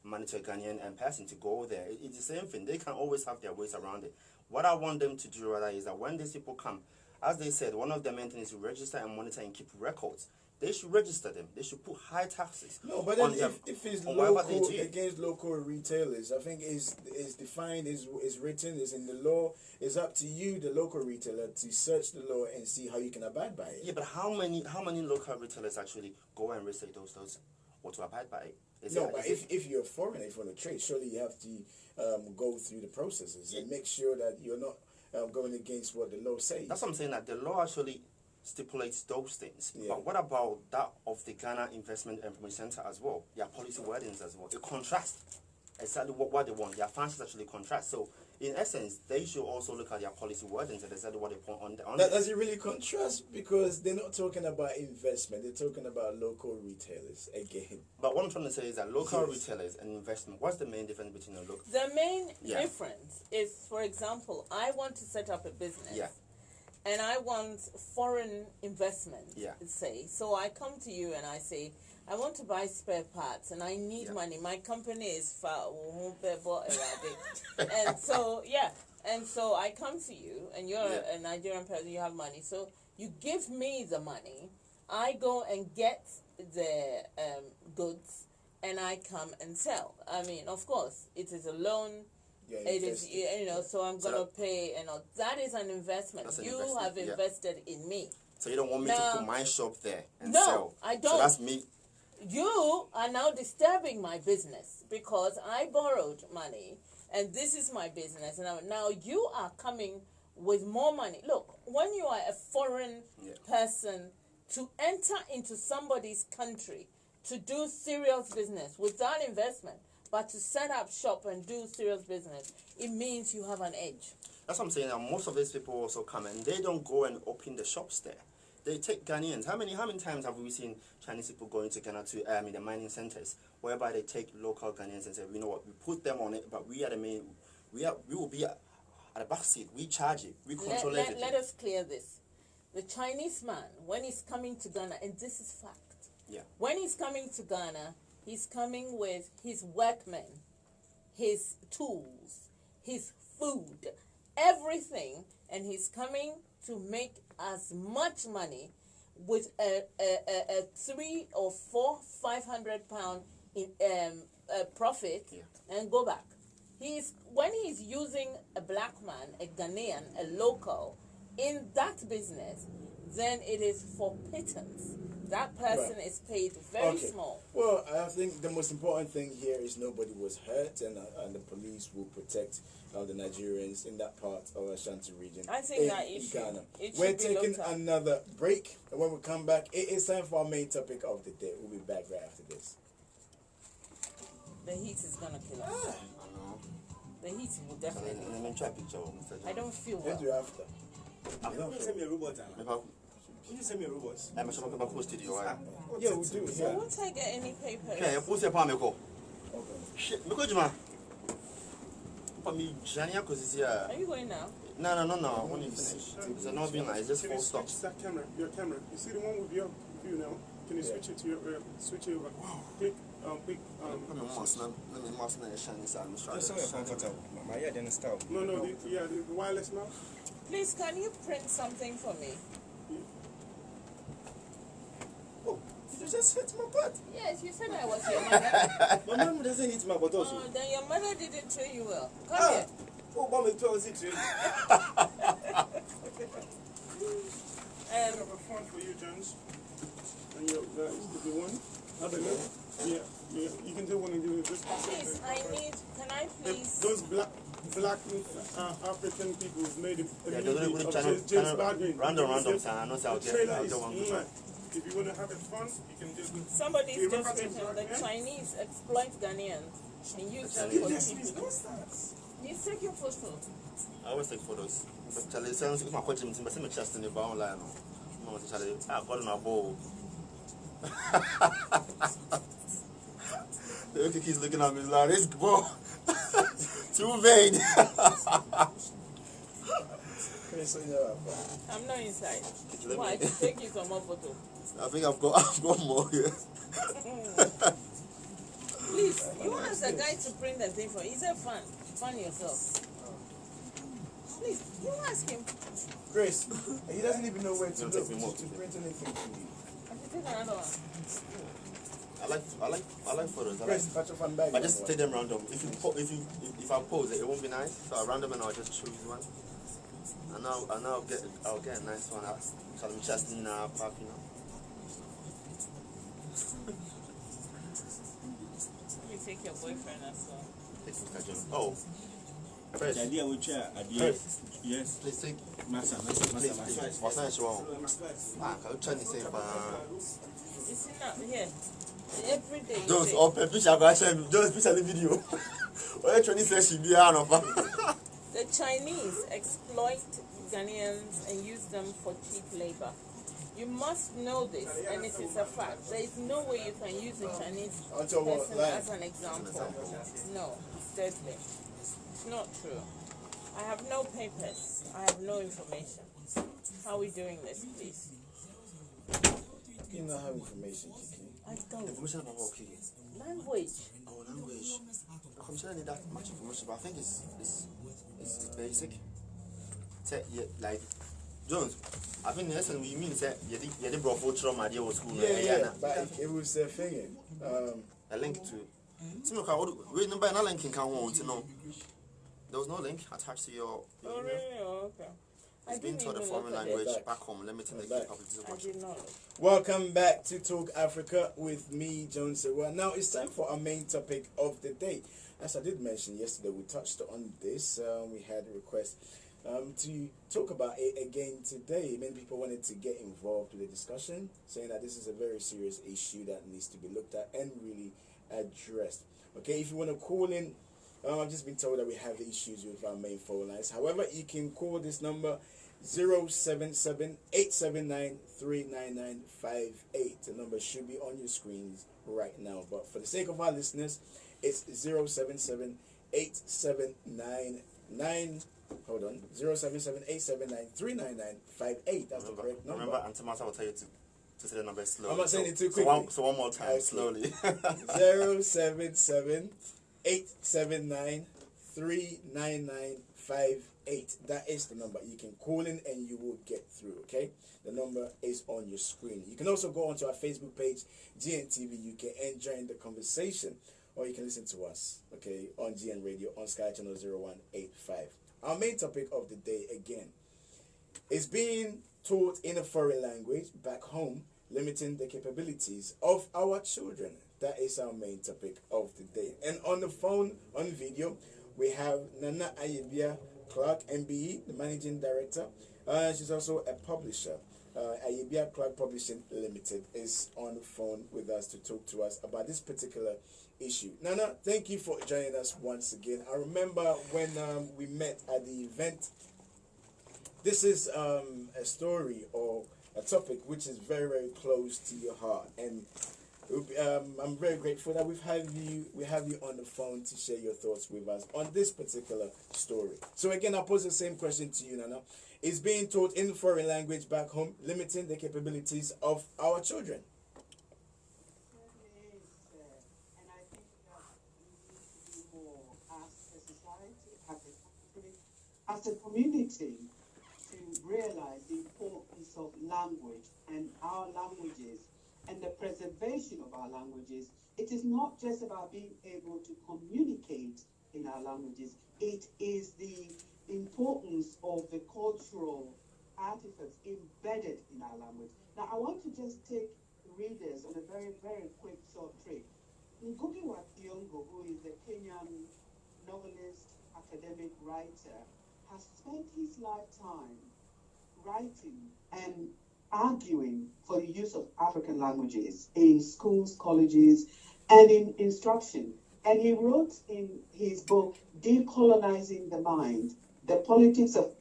money to a Ghanaian person to go there. It's the same thing. They can always have their ways around it. What I want them to do rather is that when these people come, as they said, one of the main things is to register and monitor and keep records. They should register them. They should put high taxes. No, but then if it's local against local retailers, I think is defined, is written, is in the law. It's up to you, the local retailer, to search the law and see how you can abide by it. Yeah, but how many local retailers actually go and register those or to abide by it? If you're a foreigner, if you're on a trade, surely you have to go through the processes and make sure that you're not going against what the law says. That's what I'm saying, that the law actually stipulates those things. Yeah. But what about that of the Ghana Investment and Promotion Center as well? Their policy wordings as well. It contrasts exactly what they want. Their functions actually contrast. So, in essence, they should also look at their policy wordings and exactly what they put on Does it really contrast? Because they're not talking about investment. They're talking about local retailers again. But what I'm trying to say is that local retailers and investment, what's the main difference between the local? The main difference is, for example, I want to set up a business. Yeah. And I want foreign investment, say. So I come to you and I say, I want to buy spare parts and I need money. My company is and so I come to you and you're a Nigerian person, you have money. So you give me the money. I go and get the goods and I come and sell. I mean, of course, it is a loan. It is, so I'm going to pay, that is an investment. You have invested in me. So you don't want me to put my shop there and sell? No, I don't. So that's me. you are now disturbing my business because I borrowed money and this is my business. And now you are coming with more money. Look, when you are a foreign person, to enter into somebody's country to do serious business without investment, but to set up shop and do serious business, it means you have an edge. That's what I'm saying. Now, most of these people also come and they don't go and open the shops there. They take Ghanaians. How many times have we seen Chinese people going to Ghana to in the mining centers, whereby they take local Ghanaians and say, you know what, we put them on it, but we are the main. We will be at the back seat. We charge it. We control everything. Let us clear this. The Chinese man, when he's coming to Ghana, and this is fact. Yeah. When he's coming to Ghana, he's coming with his workmen, his tools, his food, everything, and he's coming to make as much money with a 3 or 4, 500 pound in profit and go back. When he's using a black man, a Ghanaian, a local in that business, then it is for pittance. That person is paid very small. Well, I think the most important thing here is nobody was hurt, and the police will protect the Nigerians in that part of Ashanti region. I think that issue. Ghana. It We're should be taking looked at. another break, and when we come back, it is time for our main topic of the day. We'll be back right after this. The heat is gonna kill us. The heat will definitely. Let me try a picture of Mr. I don't feel Let's well. do after. Can you send me a robot? Nepal. Can you send me a robot? I'm sure people posted you. Yeah, we'll do it. So Yeah. won't I get any papers? Okay, you post your palm, Miko. Okay. Shit, Miko Juma. Papa, me, Jania, because it's here. Are you going now? No. When you finish. It's not being nice, just Can you full stop. switch that camera, your camera? You see the one with your view now? Can you switch it to your, switch it over? Click, Let me mask na shiny side. I'm That's so comfortable. My head didn't stop. No, the wireless mouse. Please, can you print something for me? Oh, you just hit my butt. Yes, you said I was your mother. My mom doesn't hit my butt also. Oh, then your mother didn't train you well. Come Ah. here. Oh, mom, it was it. I have a font for you, Jones. And your guys, if you want. Have a look. Yeah. You can do one and give it this. Please, can I please? Those black African people made a Yeah, movie of channel, James Baldwin. random, son. I know how The trailer I'll is get one. mad. If you want to have it fun, you can just... Somebody's You just remember written TikTok, the yeah? Chinese exploit Ghanaians and use them for cheap. You take your photo. I always take photos. But Charlie sounds like my question, but some chest in the bound line. No, Charlie, I've got my bowl. The KIKI's looking at me like, this ball. Too vain. I'm not inside. Let Why? me- To take you some more photo. I think I've got more here. Please, you ask the guy to print the thing for you. He said fun yourself. Please, you ask him. Grace, he doesn't even know where to Don't look take me more. to print anything for you. I should take another one. I like photos. Grace, patch your fan bag. I just take them random. If I pose it, it won't be nice. So I random and I'll just choose one. And I'll get a nice one. So I'm just in a park, you know. You take your boyfriend as well. Take Mr. John. Oh. First, idea which yes. please take. Massa. What's that wrong? Ah, I'm trying to say, You see now, here. Every day you those say, open picture, go share those picture the video. What Chinese says she be out of. the Chinese exploit Ghanaians and use them for cheap labor. You must know this, and it is a fact. There is no way you can use a Chinese person as an example. No, it's deadly. It's not true. I have no papers. I have no information. How are we doing this, please? You don't have information, Kiki. I don't. Information about what, Kiki? Language. Oh, language. I'm sure I need that much information, but I think it's basic. Say, yeah, like, Jones, I think yes, and we mean that you did brought for trauma at your school. Yeah, but it was a thing. A link to. We remember another link in Kawan to know. There was no link attached to your Oh, really? Oh, okay. It's being taught a even foreign look at language it. back home, limiting the Back. capabilities of I our did children. not. Welcome back to Talk Africa with me, John Sewa. Now it's time for our main topic of the day. As I did mention yesterday, we touched on this. We had a request to talk about it again today. Many people wanted to get involved with the discussion, saying that this is a very serious issue that needs to be looked at and really addressed. Okay, if you want to call in, I've just been told that we have issues with our main phone lines. However, you can call this number 077-879-39958. The number should be on your screens right now. But for the sake of our listeners, it's 077-879-9. Hold on, 077-879-39958. That's the correct number. Remember, Auntie Martha will tell you to say the number slowly. I'm not saying it too So quickly. so one more time, Okay. slowly. 077-879-39958. That is the number. You can call in and you will get through, okay? The number is on your screen. You can also go onto our Facebook page, GNTV UK, and join the conversation. Or you can listen to us, okay, on GN Radio, on Sky Channel 0185. Our main topic of the day, again, is being taught in a foreign language back home, limiting the capabilities of our children. That is our main topic of the day. And on the phone, on video, we have Nana Ayebia Clark, MBE, the managing director. She's also a publisher. Ayebia Clark Publishing Limited is on the phone with us to talk to us about this particular issue. Nana, thank you for joining us once again. I remember when we met at the event. This is a story or a topic which is very, very close to your heart, and I'm very grateful that we have you on the phone to share your thoughts with us on this particular story. So again, I'll pose the same question to you, Nana. Is being taught in foreign language back home limiting the capabilities of our children? And I think that we need to do more as a society, as a country, as a community, to realize the importance of language and our languages and the preservation of our languages. It is not just about being able to communicate in our languages. It is the importance of the cultural artifacts embedded in our language. Now, I want to just take readers on a very, very quick short trip. Ngugi wa Thiong'o, who is a Kenyan novelist, academic writer, has spent his lifetime writing and arguing for the use of African languages in schools, colleges, and in instruction. And he wrote in his book, Decolonizing the Mind, The Politics of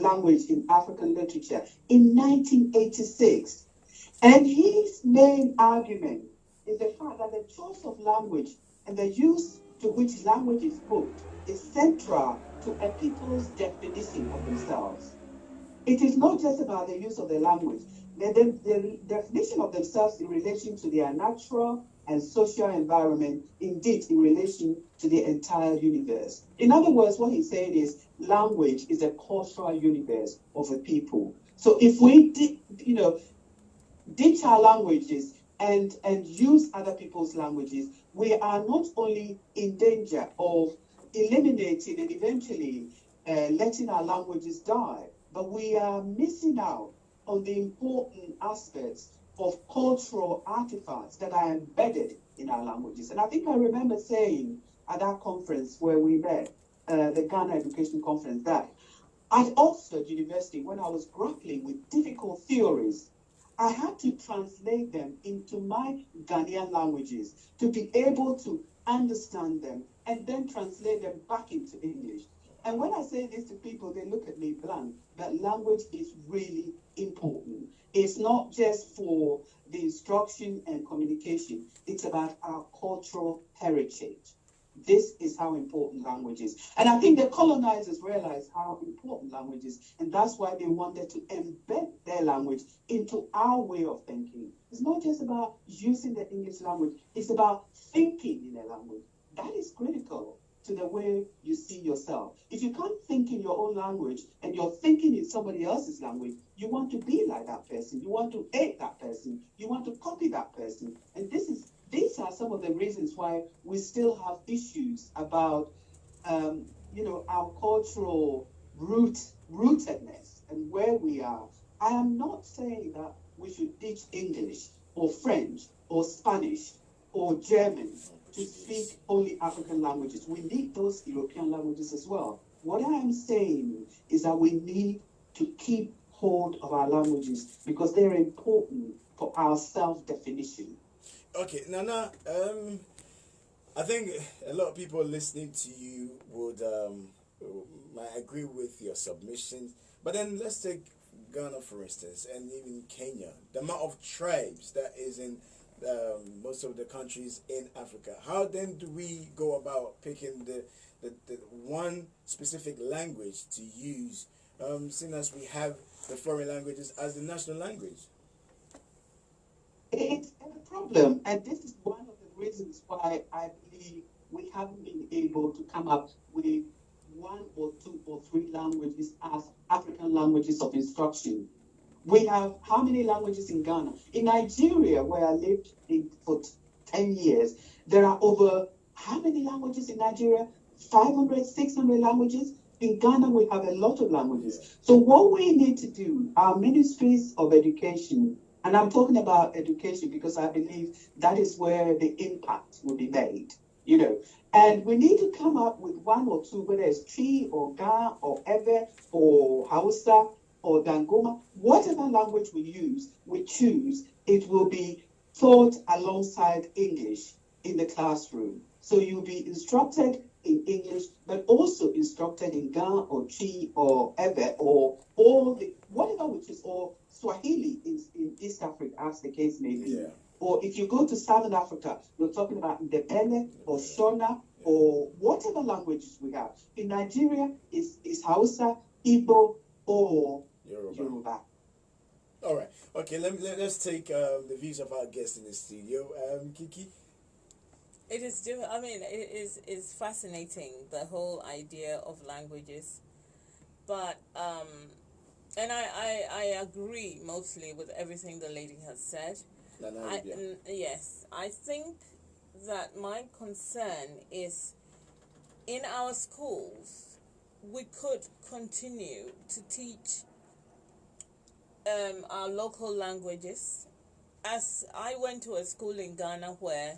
Language in African Literature, in 1986. And his main argument is the fact that the choice of language and the use to which language is put is central to a people's definition of themselves. It is not just about the use of the language. The definition of themselves in relation to their natural and social environment, indeed in relation to the entire universe. In other words, what he's saying is language is a cultural universe of a people. So if we ditch our languages and use other people's languages, we are not only in danger of eliminating and eventually letting our languages die, but we are missing out on the important aspects of cultural artifacts that are embedded in our languages. And I think I remember saying at that conference where we met, the Ghana Education Conference, that at Oxford University, when I was grappling with difficult theories, I had to translate them into my Ghanaian languages to be able to understand them and then translate them back into English. And when I say this to people, they look at me blank, but language is really important. It's not just for the instruction and communication. It's about our cultural heritage. This is how important language is. And I think the colonizers realized how important language is, and that's why they wanted to embed their language into our way of thinking. It's not just about using the English language, it's about thinking in a language. That is critical to the way you see yourself. If you can't think in your own language and you're thinking in somebody else's language, you want to be like that person, you want to ape that person, you want to copy that person. And these are some of the reasons why we still have issues about our cultural rootedness and where we are, I am not saying that we should teach English or French or Spanish or German to speak only African languages. We need those European languages as well. What I am saying is that we need to keep hold of our languages because they're important for our self-definition. Okay, Nana, I think a lot of people listening to you might agree with your submissions. But then let's take Ghana, for instance, and even Kenya. The amount of tribes that is in most of the countries in Africa. How then do we go about picking the one specific language to use, seeing as we have the foreign languages as the national language? It's a problem, and this is one of the reasons why I believe we haven't been able to come up with one or two or three languages as African languages of instruction. We have how many languages in Ghana? In Nigeria, where I lived for 10 years, there are over how many languages in Nigeria? 500, 600 languages. In Ghana, we have a lot of languages. So what we need to do, our ministries of education, and I'm talking about education because I believe that is where the impact will be made, you know. And we need to come up with one or two, whether it's Chi or Ga or Ewe or Hausa or Dangoma, whatever language we choose, it will be taught alongside English in the classroom. So you'll be instructed in English, but also instructed in Ga or Chi or Ewe or all the, whatever which is, or Swahili in East Africa, as the case may be. Yeah. Or if you go to Southern Africa, you're talking about Ndebele or Shona or whatever languages we have. In Nigeria, is Hausa, Igbo, or Yoruba. All right. Okay, let's take the views of our guests in the studio. Kiki? It is I mean, it's fascinating, the whole idea of languages. But, and I agree mostly with everything the lady has said. Yes, I think that my concern is in our schools, we could continue to teach our local languages. As I went to a school in Ghana where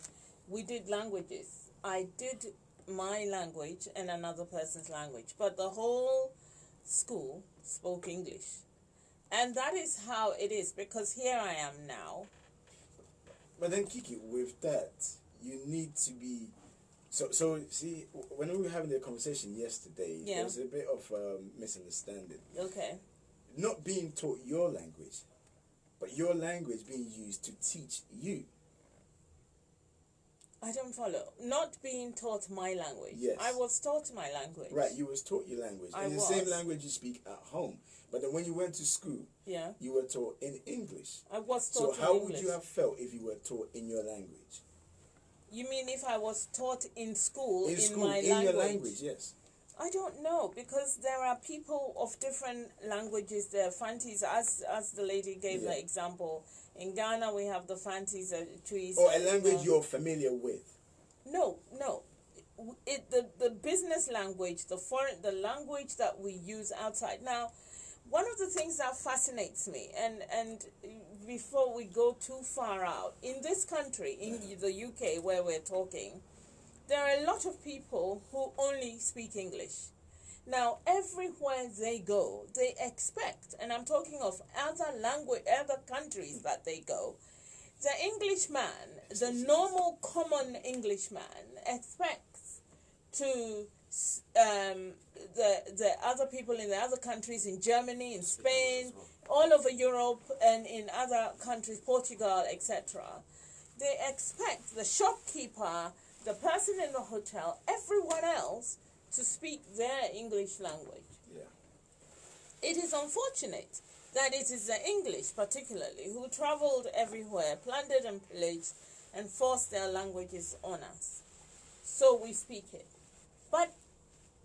we did languages. I did my language and another person's language, but the whole school spoke English. And that is how it is, because here I am now. But then, Kiki, with that, you need to be... So see, when we were having the conversation yesterday, there was a bit of misunderstanding. Okay. Not being taught your language, but your language being used to teach you. I don't follow. Not being taught my language. Yes. I was taught my language. Right, you was taught your language. The same language you speak at home. But then when you went to school, you were taught in English. I was taught in English. So how would you have felt if you were taught in your language? You mean if I was taught in school my language? In your language, yes. I don't know, because there are people of different languages. There are Fantis, as the lady gave the example. In Ghana, we have the Fantis, trees. Or a language you're familiar with. No. The business language, the language that we use outside. Now, one of the things that fascinates me, and before we go too far out, in this country, in the UK where we're talking, there are a lot of people who only speak English. Now, everywhere they go, they expect, and I'm talking of other countries that they go, the Englishman, the normal common Englishman, expects to the other people in the other countries, in Germany, in Spain, all over Europe, and in other countries, Portugal, etc. They expect the shopkeeper, the person in the hotel, everyone else to speak their English language. Yeah. It is unfortunate that it is the English particularly who traveled everywhere, plundered and pillaged, and forced their languages on us. So we speak it. But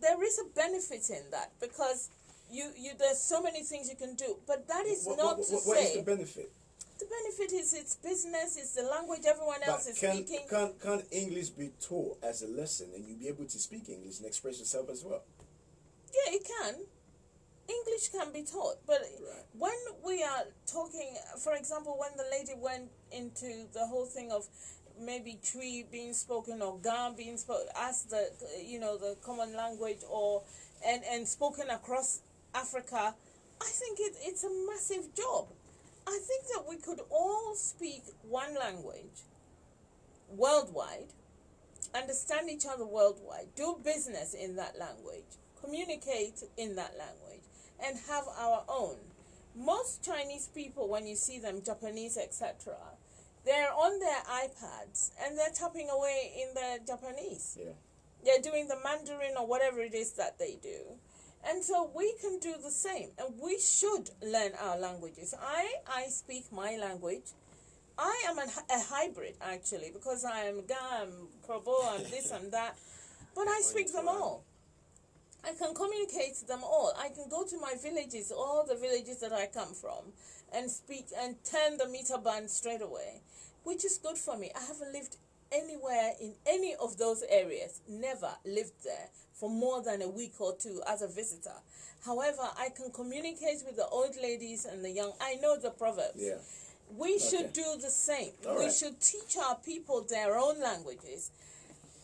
there is a benefit in that, because there's so many things you can do. But that is not to say... What is the benefit? The benefit is it's business, it's the language everyone else is speaking. Can English be taught as a lesson and you be able to speak English and express yourself as well? Yeah, it can. English English can be taught, but when we are talking, for example, when the lady went into the whole thing of maybe Tree being spoken or Ga being spoken as the the common language and spoken across Africa, I think it's a massive job. I think that we could all speak one language worldwide, understand each other worldwide, do business in that language, communicate in that language, and have our own. Most Chinese people, when you see them, Japanese, etc., they're on their iPads and they're tapping away in their Japanese. Yeah. They're doing the Mandarin or whatever it is that they do. And so we can do the same, and we should learn our languages. I speak my language. I am a hybrid, actually, because I am Ga, I'm Krobo, I'm this and that. But I speak them all. I can communicate them all. I can go to my villages, all the villages that I come from, and speak and turn the meter band straight away, which is good for me. I haven't lived anywhere in any of those areas, never lived there for more than a week or two as a visitor. However, I can communicate with the old ladies and the young. I know the proverbs. Yeah. We should do the same. All we right. should teach our people their own languages.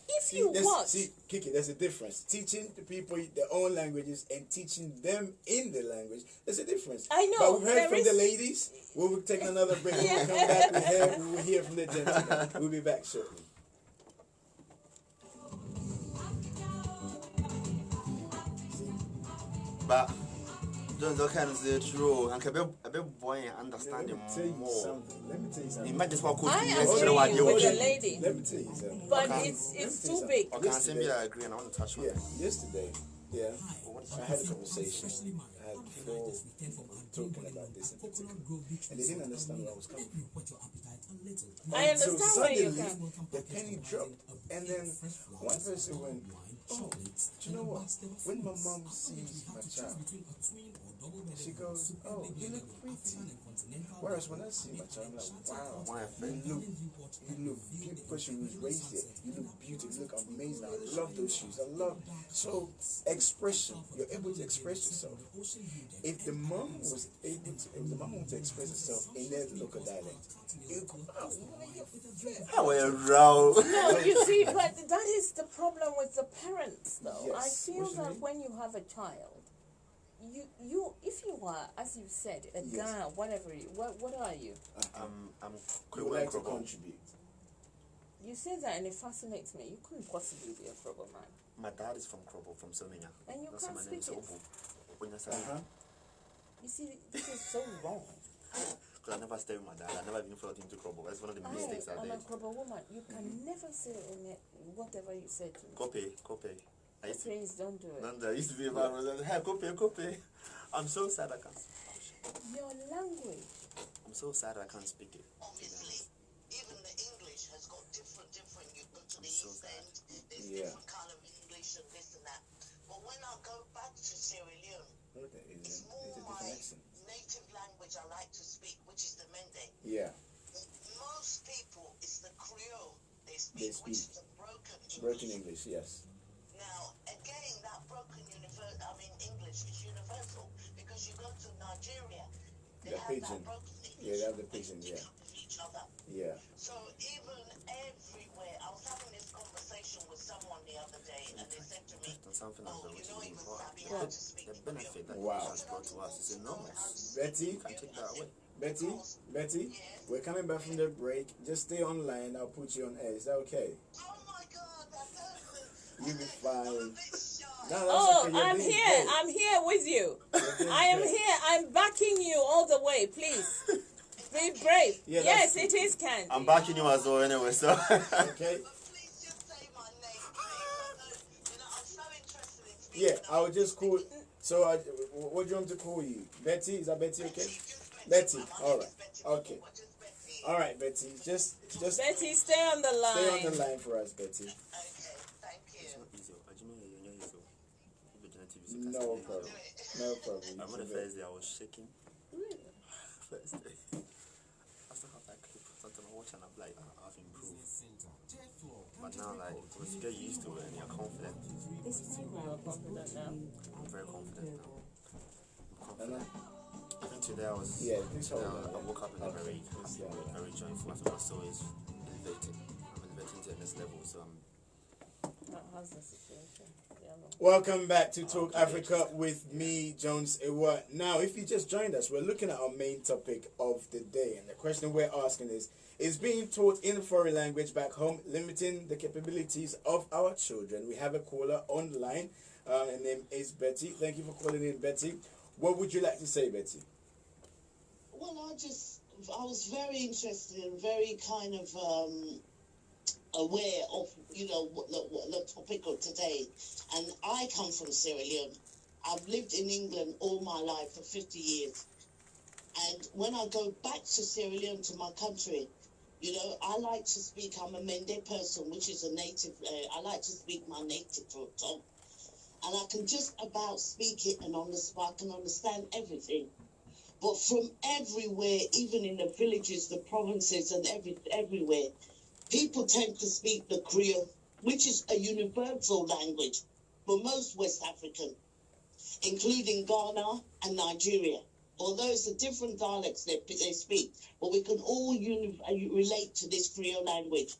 If you watch... See, Kiki, there's a difference. Teaching the people their own languages and teaching them in the language, there's a difference. I know. But we've heard from the ladies. We'll take another break. When we come back, we will hear from the gentlemen. We'll be back shortly. But don't look at the true and a bit boy understanding more. Let me tell you something. Imagine what could I be agree with the lady, Let me tell you something. but it's too big. Okay, I agree and I want to touch on Yeah, it. yesterday, I had a conversation. I had 4 people talking about this in particular, and they didn't understand where I was coming from. I understand so where you suddenly, come. the penny dropped, and then one person went, "Oh, do you know what? When my mom sees my child, she goes, oh, you look pretty. Whereas when I see my child, I'm like, wow, you look beautiful, because she was raised there. You look beautiful, you look amazing. I love those shoes. I love, so expression. You're able to express yourself. If the mom was able to, if the mom wanted to express herself in their local dialect, it would come out. How are you? No, you see, but that is the problem with the parents, though. Yes. I feel What you that mean? when you have a child, you if you are, as you said, a guy, whatever what are you? I'm You would like to contribute. You say that and it fascinates me. You couldn't possibly be a Krobo man. My dad is from Krobo, from Somenya. And you That's can't my name speak is it. Obu. You see, this is so wrong. Because I never stayed with my dad. I never even felt into Krobo. That's one of the mistakes I I'm did. a Krobo woman. You can never say whatever you say to me. Kope. I used to, Please don't do it. I used to be my brother. Hey, Kope. I'm so sad I can't speak. Your language. I'm so sad I can't speak it. Obviously, even the English has got different. You go to the so East End, there's Yeah. different kind of English and this and that. But when I go back to Sierra Leone, it's more my native language I like to speak, which is the Mende. Yeah. Most people, it's the Creole they speak, which is the broken English. Broken English, yes. Now, again, that broken English is universal, because you go to Nigeria, they The have pidgin. that broken English. Yeah, they have the pidgin, They yeah. speak with each other. Yeah. So even everywhere, I was having this conversation with someone the other day, and they said to me, Something "Oh, like you that, know, which even is important. Sabi how to speak The benefit that Wow. it has brought to us is enormous. Betty, You can take that away. Betty, we're coming back from the break. Just stay online. I'll put you on air. Is that okay? Oh my God, that's You'll be fine. I'm a bit shy. No, that's Oh, okay. You're I'm doing here. great. I'm here with you. You're doing I am great. here. I'm backing you all the way. Please be brave. Yeah, Yes, that's it is Candy. I'm backing you as well anyway, so. Okay. But please just say my name, please. You know, I'm so interested in speaking. Yeah, I would just call. So, what do you want me to call you? Betty? Is that Betty? Okay. Betty. All right. Okay. All right, Betty. Just Betty, stay on the line. stay on the line for us, Betty. Okay, thank you. No problem. No problem. I remember the first day I was shaking. First day. I still have that clip, something I watch and I'm like, I've improved. But now, like, once you get used to it and you're confident, You're confident now. I'm very confident now. I'm Even today I was. Yeah, I woke up in a very joyful. I feel my soul is elevated. I'm elevating to the next level. So How's the situation? Welcome back to Talk Africa with me, Jones Ewa. Now, if you just joined us, we're looking at our main topic of the day, and the question we're asking is being taught in a foreign language back home limiting the capabilities of our children? We have a caller online. Her name is Betty. Thank you for calling in, Betty. What would you like to say, Betty? Well, I was very interested and very kind of aware of, what the topic of today. And I come from Sierra Leone. I've lived in England all my life for 50 years. And when I go back to Sierra Leone, to my country, I like to speak, I'm a Mende person, which is a native, I like to speak my native tongue. And I can just about speak it and I can understand everything. But from everywhere, even in the villages, the provinces and everywhere, people tend to speak the Creole, which is a universal language for most West African, including Ghana and Nigeria. Although it's a different dialects they speak, but we can all relate to this Creole language,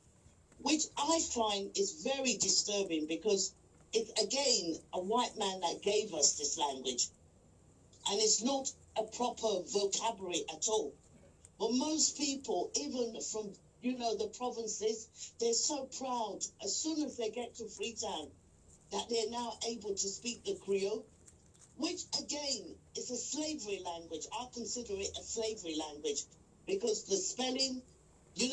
which I find is very disturbing because it's, again, a white man that gave us this language. And it's not a proper vocabulary at all. But most people, even from, the provinces, they're so proud as soon as they get to Freetown that they're now able to speak the Creole, which, again, is a slavery language. I consider it a slavery language because the spelling, the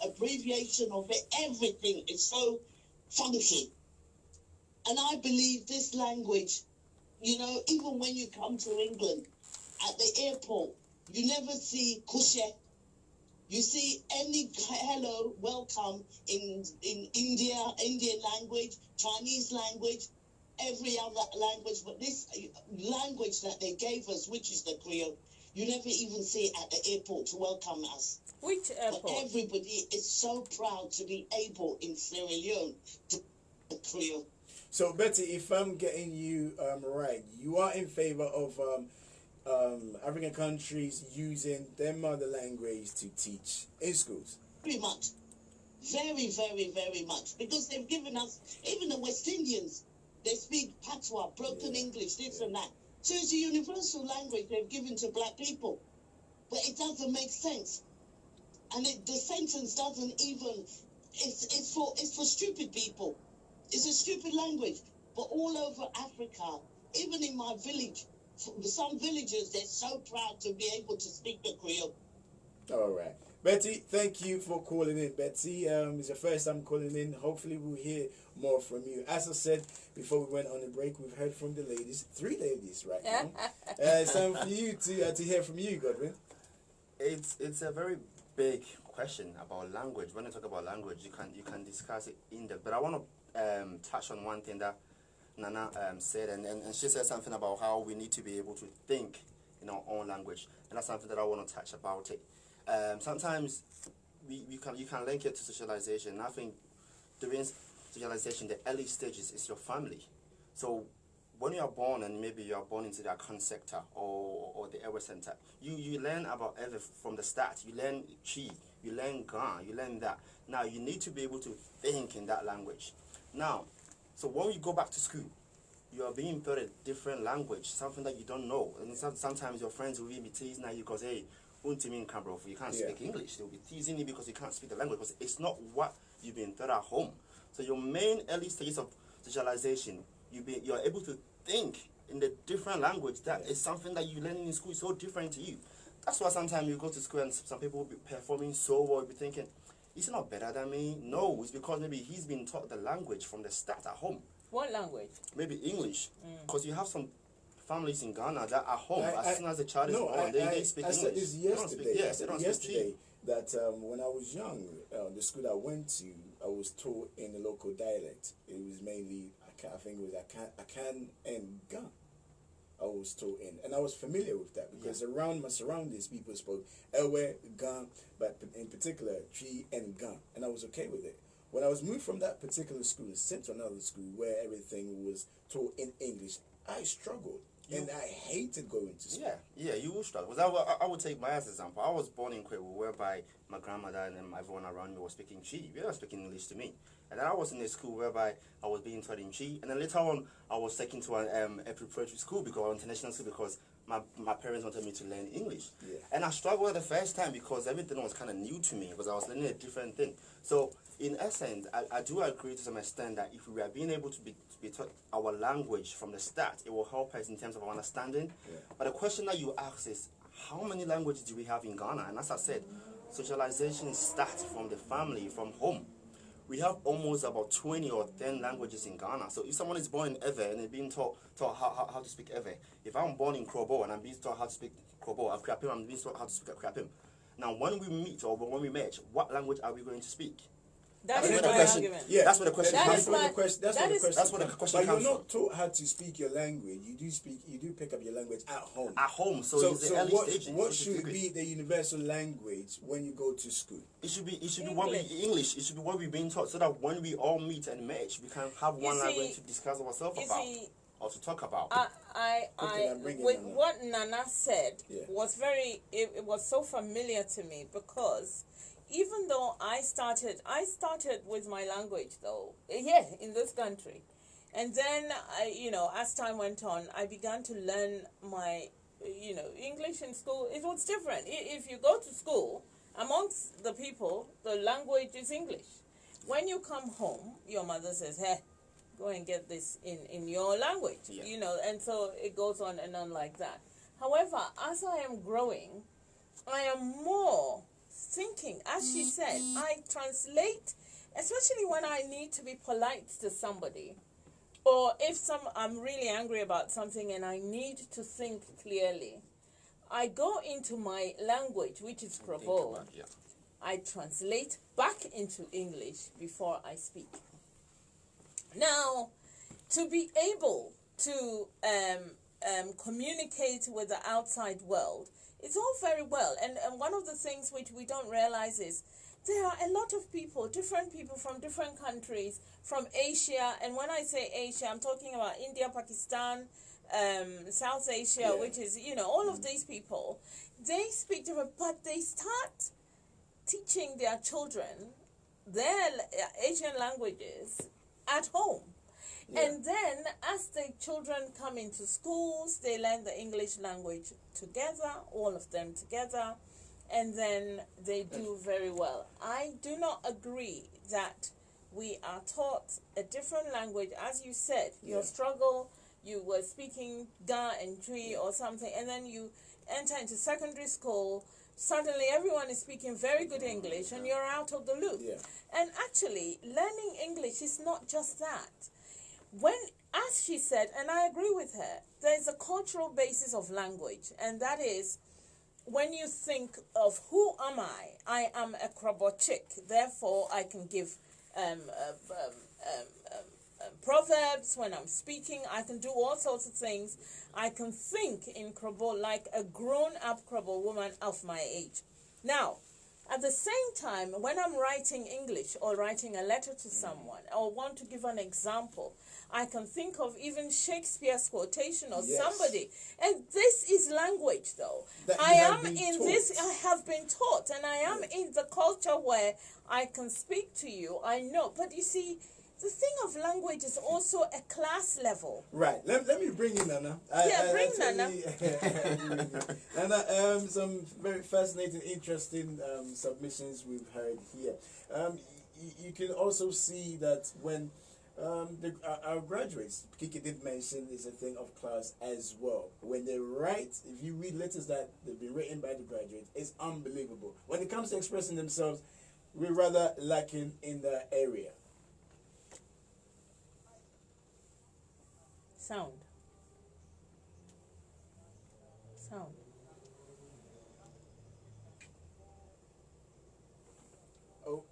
abbreviation of it, everything is so funky. And I believe this language, even when you come to England, at the airport, you never see kushe. You see any hello, welcome in Indian language, Chinese language, every other language. But this language that they gave us, which is the Creole, you never even see it at the airport to welcome us. Which airport? But everybody is so proud to be able in Sierra Leone to the Creole. So, Betty, if I'm getting you right, you are in favor of African countries using their mother language to teach in schools? Very much. Very, very, very much. Because they've given us, even the West Indians, they speak patois, broken English, this and that. So it's a universal language they've given to black people. But it doesn't make sense. And the sentence doesn't even, it's for stupid people. It's a stupid language. But all over Africa, even in my village, some villagers, they're so proud to be able to speak the Creole. All right. Betty, thank you for calling in. Betty, it's your first time calling in. Hopefully we'll hear more from you. As I said before we went on the break, we've heard from the ladies, 3 ladies right now. It's time for you to hear from you, Godwin. It's a very big question about language. When you talk about language, you can discuss it in depth. But I want to touch on one thing that Nana said, and she said something about how we need to be able to think in our own language, and that's something that I want to touch about it. Sometimes you can link it to socialization. I think during socialization, the early stages is your family. So when you are born, and maybe you are born into the Akan sector or the Ewe center, you learn about Ewe from the start. You learn Chi, you learn Ga, you learn that. Now you need to be able to think in that language. Now, so when you go back to school, you are being taught a different language, something that you don't know. And sometimes your friends will be teasing you because, hey, you can't speak English. They'll be teasing you because you can't speak the language, because it's not what you've been taught at home. So your main early stages of socialization, you're able to think in the different language. That is something that you learn in school, is so different to you. That's why sometimes you go to school and some people will be performing so well, you'll be thinking, he's not better than me. No, it's because maybe he's been taught the language from the start at home. What language? Maybe English. Because you have some families in Ghana that are home, as soon as the child is born, they speak English. I said this yesterday. Yesterday that when I was young, the school I went to, I was taught in the local dialect. It was mainly, I think it was Akan and Ga. I was taught in, and I was familiar with that because around my surroundings, people spoke Ewe, Ga, but in particular Chi and Ga, and I was okay with it. when I was moved from that particular school and sent to another school where everything was taught in English, I struggled. And I hated going to school. Yeah, you will struggle. I would take my as example. I was born in Kwewu, whereby my grandmother and everyone around me was speaking Chi. They were speaking English to me. And then I was in a school whereby I was being taught in Chi. And then later on, I was taken to a preparatory school international school because my parents wanted me to learn English. Yeah. And I struggled the first time because everything was kind of new to me because I was learning a different thing. So in essence, I do agree to some extent that if we are being able to be taught our language from the start, it will help us in terms of our understanding. Yeah. But the question that you ask is, how many languages do we have in Ghana? And as I said, socialization starts from the family, from home. We have almost about 20 or 10 languages in Ghana. So if someone is born in Ewe and is being taught how to speak Ewe, if I'm born in Krobo and I'm being taught how to speak Krobo, I'm being taught how to speak Akrapim. Now, when we meet or when we merge, what language are we going to speak? That's where my argument. Yeah, that's where the question comes from. That's where the question comes But from. you're not taught how to speak your language. You do pick up your language at home. At home, so it's the early stages. What should be the universal language when you go to school? It should be what we English. It should be what we've been taught, so that when we all meet and merge, we can have one language to discuss ourselves about or to talk about. With what Nana said was it was so familiar to me because even though I started with my language though, in this country. And then, as time went on, I began to learn my, English in school. It was different. If you go to school, amongst the people, the language is English. When you come home, your mother says, hey, go and get this in your language, and so it goes on and on like that. However, as I am growing, I am more thinking, as she said, I translate, especially when I need to be polite to somebody, or if I'm really angry about something and I need to think clearly, I go into my language, which is Krobo. I translate back into English before I speak. Now, to be able to communicate with the outside world, it's all very well, and one of the things which we don't realize is there are a lot of people, different people from different countries, from Asia, and when I say Asia, I'm talking about India, Pakistan, South Asia, which is, all of these people, they speak different, but they start teaching their children their Asian languages at home. Yeah. And then as the children come into schools, they learn the English language together, all of them together, and then they do very well. I do not agree that we are taught a different language. As you said, your struggle, you were speaking Ga and Twi or something, and then you enter into secondary school, suddenly everyone is speaking very good English and you're out of the loop. Yeah. And actually, learning English is not just that. As she said, and I agree with her, there's a cultural basis of language, and that is when you think of who am I am a Krobo chick, therefore I can give proverbs when I'm speaking, I can do all sorts of things. I can think in Krobo like a grown-up Krobo woman of my age. Now, at the same time, when I'm writing English or writing a letter to someone or want to give an example, I can think of even Shakespeare's quotation or somebody. And this is language, though. I have been taught, and I am in the culture where I can speak to you. I know. But you see, the thing of language is also a class level. Right. Let me bring in Nana. Bring Nana. Nana, some very fascinating, interesting submissions we've heard here. You can also see that when our graduates, KIKI did mention, is a thing of class as well. When they write, if you read letters that they've been written by the graduates, it's unbelievable. When it comes to expressing themselves, we're rather lacking in that area. Sound. Oh.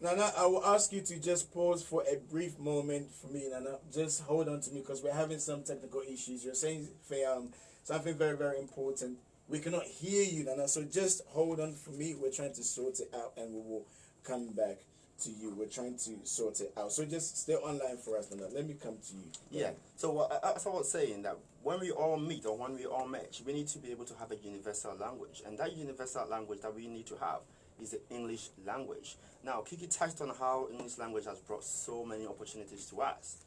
Nana, I will ask you to just pause for a brief moment for me, Nana. Just hold on to me because we're having some technical issues. You're saying something very, very important. We cannot hear you, Nana, so just hold on for me. We're trying to sort it out and we will come back to you. We're trying to sort it out. So just stay online for us, Nana. Let me come to you. Yeah. So as I was saying, that when we all meet or when we all match, we need to be able to have a universal language. And that universal language that we need to have is the English language. Now, Kiki touched on how English language has brought so many opportunities to us.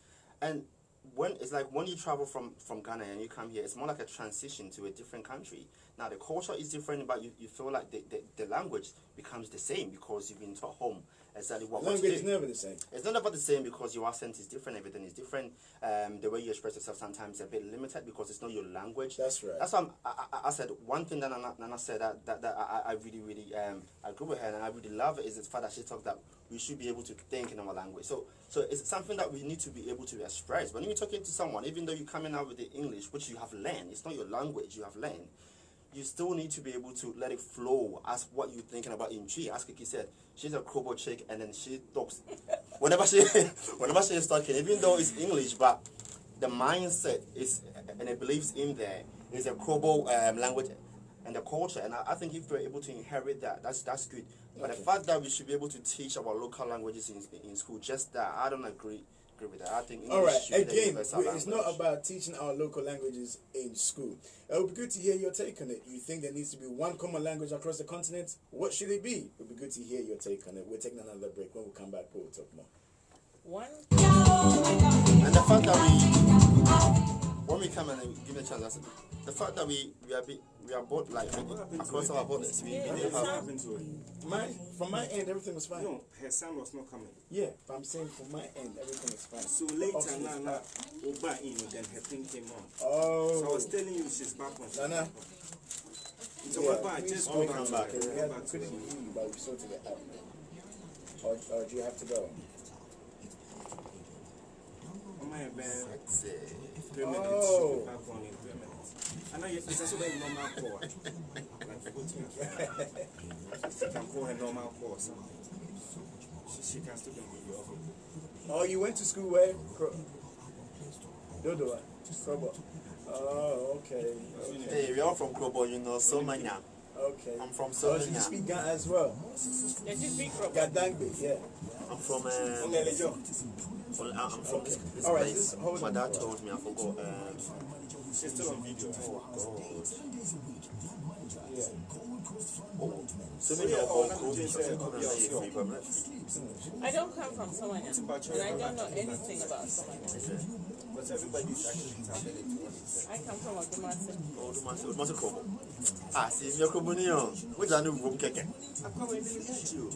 And it's like when you travel from Ghana and you come here, it's more like a transition to a different country. Now, the culture is different, but you feel like the language becomes the same because you've been taught home exactly what language is never the same. It's not about the same because your accent is different, everything is different. The way you express yourself sometimes is a bit limited because it's not your language. That's right. That's why I said one thing that Nana said that I really agree with her and I really love it is the fact that she talked that we should be able to think in our language. So it's something that we need to be able to express. When you're talking to someone, even though you're coming out with the English, which you have learned, it's not your language, you have learned, you still need to be able to let it flow as what you're thinking about in G. As Kiki said, she's a Kobo chick and then she talks whenever she is talking, even though it's English, but the mindset is and it believes in there is a Kobo language and the culture. And I think if we're able to inherit that, that's good. But the fact that we should be able to teach our local languages in school, just that, I don't agree with that. I think English all right, should be the again, universal it's not about teaching our local languages in school. It would be good to hear your take on it. You think there needs to be one common language across the continent? What should it be? It would be good to hear your take on it. We're taking another break. When we come back, we'll talk more. And the fact that when we come and give a chance, the fact that we are both like across our borders, we didn't have. From my end, everything was fine. No, her son was not coming. Yeah, but I'm saying from my end, everything was fine. So later, Nana, Oba in, then her thing came on. Oh. So I was telling you she's back on. Nana. So yeah, just go back. We couldn't hear you, but we sorted it out. Or do you have to go? My bad. 3 minutes. Oh. Back on in 3 minutes. I know it's also a normal call. She can call her normal call. So she can still be off. Oh, you went to school where? Dodo. Krobo. Oh, okay. Hey, we are from Krobo, you know, Somanya. Okay. I'm from So Somanya. you speak Ghana as well? Yes, you speak Krobo. Gadangbe, yeah. I'm from I'm from this all right, place. My dad told me, I forgot. She's still on video. Oh, God. Yeah. So many all I don't come from Somanya, and I don't know anything about Somanya. But everybody's actually talented. I come from Odumase. Odumase Krobo. Ah, see, you're Krobonian. Which I knew from Keke. I'm coming to meet you.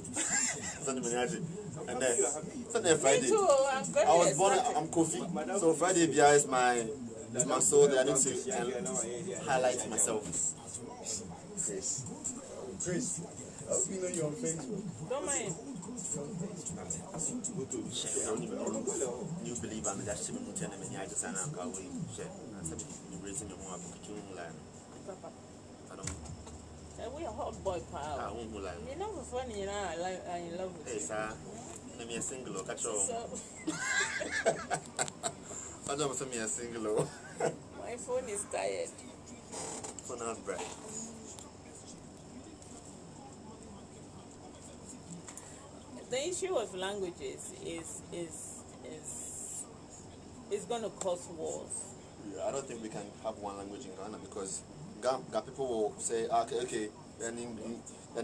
And then Sunday Friday. Me too, I'm very I was born. excited. I'm Kofi. So Friday Bia is my soul that I need to highlight myself. Chris, I hope you know you're on Facebook. Don't mind. You believe I'm that she will tell them and I just and I'm going to share. I said, you're raising your mom. I don't. We are hot boy pal. I won't lie. You know, for funny, you know, I in love with you. Hey, sir. Let me a single. Catch on. I don't want me a single. My phone is tired. Phone out break. The issue of languages is going to cause wars. Yeah, I don't think we can have one language in Ghana because Ga people will say, okay, and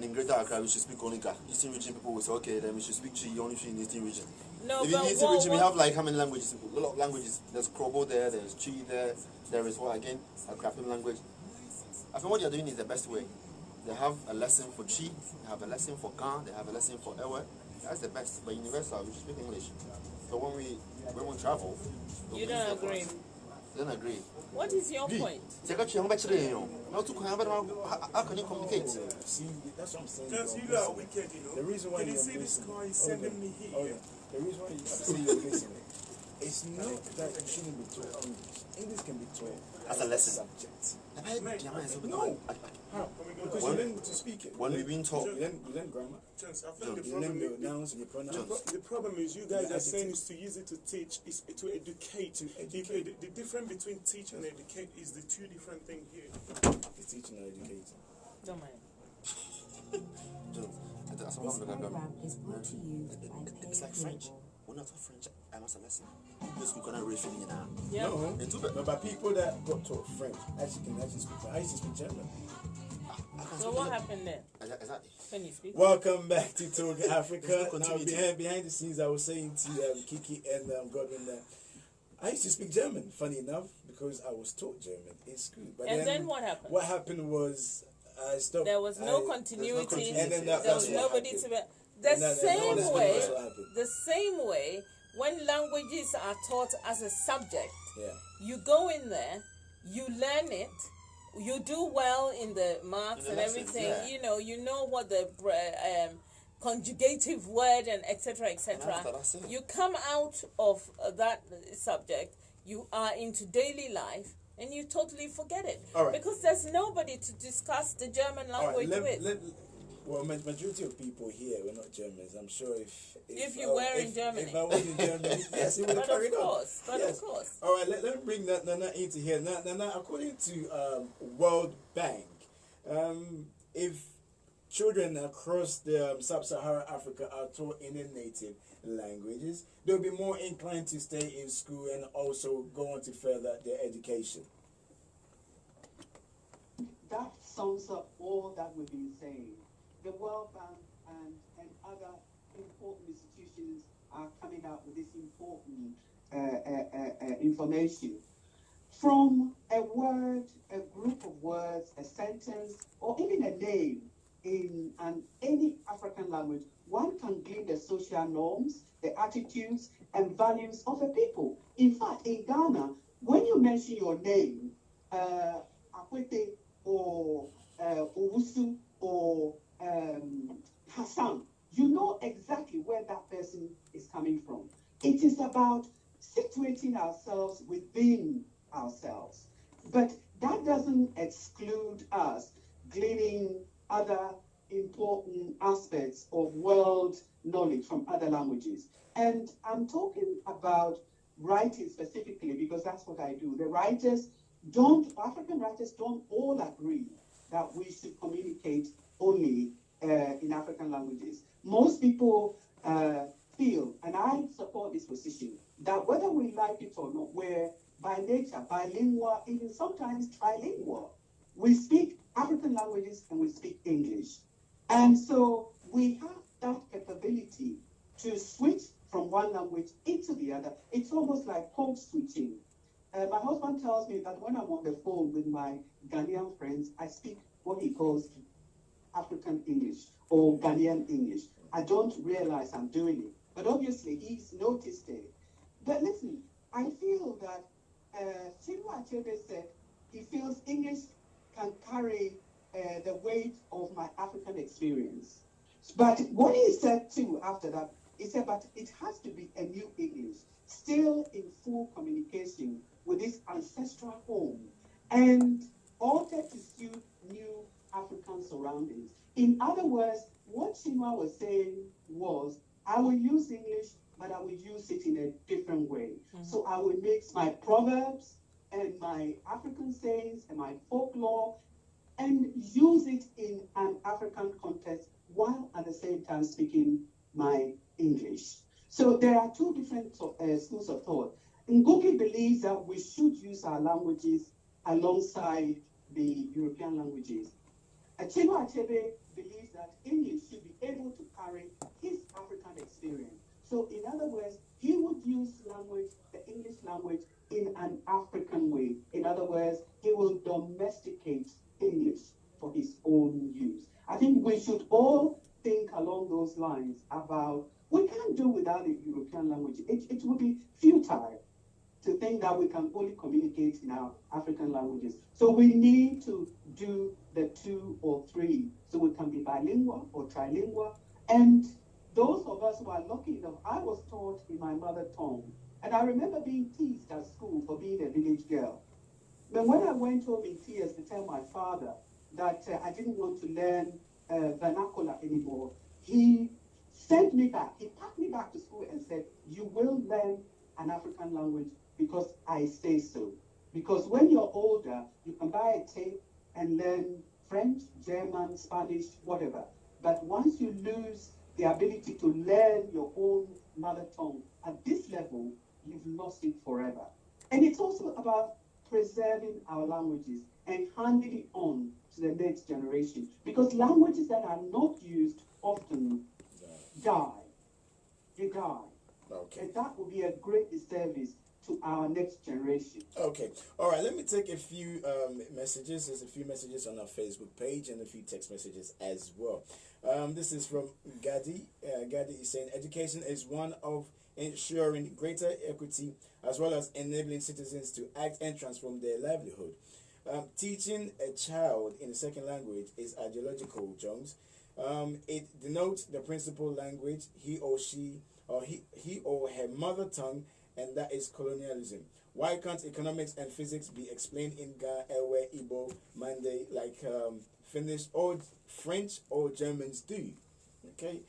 in Greater Accra we should speak only Ga. Eastern region people will say, okay, then we should speak Chi only in Eastern region. No, if in Eastern region we have like how many languages? A lot of languages. There's Krobo there, there's Chi there is what again? A Kraken language. I think what you're doing is the best way. They have a lesson for Chi, they have a lesson for Ga, they have a lesson for Ewe. That's the best. But universal, we speak English. So when we travel, you don't agree. Don't agree. What is your point? How can you communicate? See, that's what I'm saying. Just you are wicked, you know. The reason why can you you're see this missing. car is sending me here? The reason why you're listening It's not that you shouldn't be taught English. English can be taught As a lesson. subject. No. How? Because you learn to speak it. When we've been taught, you learn grammar. Chance, I think the You learn problem your is, nouns and your pronouns. the problem is you guys The are saying adjectives. is to use it to teach, is to educate. The difference between teach and educate is the two different things here. It's teaching and educating. Don't mind. That's This program is brought to you by it's like French. When I taught French, I must have lesson. Because we're gonna read from you now. Yeah. No, but people that got taught French actually can actually speak. I used to speak German. So what happened then? Exactly. Can you speak? Welcome back to Talk Africa. There's no Now continuity. behind the scenes, I was saying to Kiki and Godwin that I used to speak German. Funny enough, because I was taught German in school. But And then what happened? What happened was I stopped. There was no continuity. And then that, There that's was what nobody happened. to be. And that- The and same that's way. what happened. The same way. When languages are taught as a subject, Yeah. you go in there, you learn it, you do well in the maths In the and lessons, everything. yeah. You know what the conjugative word and etc. And after that's it. You come out of that subject, you are into daily life, and you totally forget it. All right. Because there's nobody to discuss the German All right, language with. well, majority of people here were not Germans. I'm sure If you were in Germany. If I was in Germany, yes, it would have But of carried on. course, but Yes. of course. All right, let me bring Nana into here. Nana, according to World Bank, if children across the sub-Saharan Africa are taught in their native languages, they'll be more inclined to stay in school and also go on to further their education. That sums up all that we've been saying. The World Bank and other important institutions are coming out with this important information. From a word, a group of words, a sentence, or even a name in any African language, one can glean the social norms, the attitudes, and values of a people. In fact, in Ghana, when you mention your name, Akwete or Owusu or Hassan, you know exactly where that person is coming from. It is about situating ourselves within ourselves. But that doesn't exclude us gleaning other important aspects of world knowledge from other languages. And I'm talking about writing specifically because that's what I do. The African writers don't all agree that we should communicate only in African languages. Most people feel, and I support this position, that whether we like it or not, we're by nature bilingual, even sometimes trilingual. We speak African languages and we speak English. And so we have that capability to switch from one language into the other. It's almost like code switching. My husband tells me that when I'm on the phone with my Ghanaian friends, I speak what he calls African English or Ghanaian English. I don't realize I'm doing it, but obviously he's noticed it. But listen, I feel that Chinua Achebe said he feels English can carry the weight of my African experience. But what he said too after that, he said, but it has to be a new English, still in full communication with this ancestral home and altered to suit new African surroundings. In other words, what Chinua was saying was, I will use English, but I will use it in a different way. Mm-hmm. So I will mix my proverbs and my African sayings and my folklore and use it in an African context while at the same time speaking my English. So there are two different schools of thought. Ngugi believes that we should use our languages alongside the European languages. Chinua Achebe believes that English should be able to carry his African experience. So in other words, he would use language, the English language, in an African way. In other words, he will domesticate English for his own use. I think we should all think along those lines about, we can't do without a European language. It would be futile to think that we can only communicate in our African languages. So we need to do the 2 or 3, so we can be bilingual or trilingual. And those of us who are lucky enough, I was taught in my mother tongue, And I remember being teased at school for being a village girl. But when I went home in tears to tell my father that I didn't want to learn vernacular anymore, he sent me back. He packed me back to school and said, you will learn an African language because I say so. Because when you're older, you can buy a tape and learn French, German, Spanish, whatever. But once you lose the ability to learn your own mother tongue at this level, you've lost it forever. And it's also about preserving our languages and handing it on to the next generation. Because languages that are not used often die. They die. Okay. And that will be a great disservice to our next generation. Okay. All right. Let me take a few messages. There's a few messages on our Facebook page and a few text messages as well. This is from Gadi. Gadi is saying, education is one of ensuring greater equity as well as enabling citizens to act and transform their livelihood. Teaching a child in a second language is ideological, Jones. It denotes the principal language he or she or he or her mother tongue, and that is colonialism. Why can't economics and physics be explained in Ga, Ewe, Igbo, Mande, like Finnish or French or Germans do? Okay,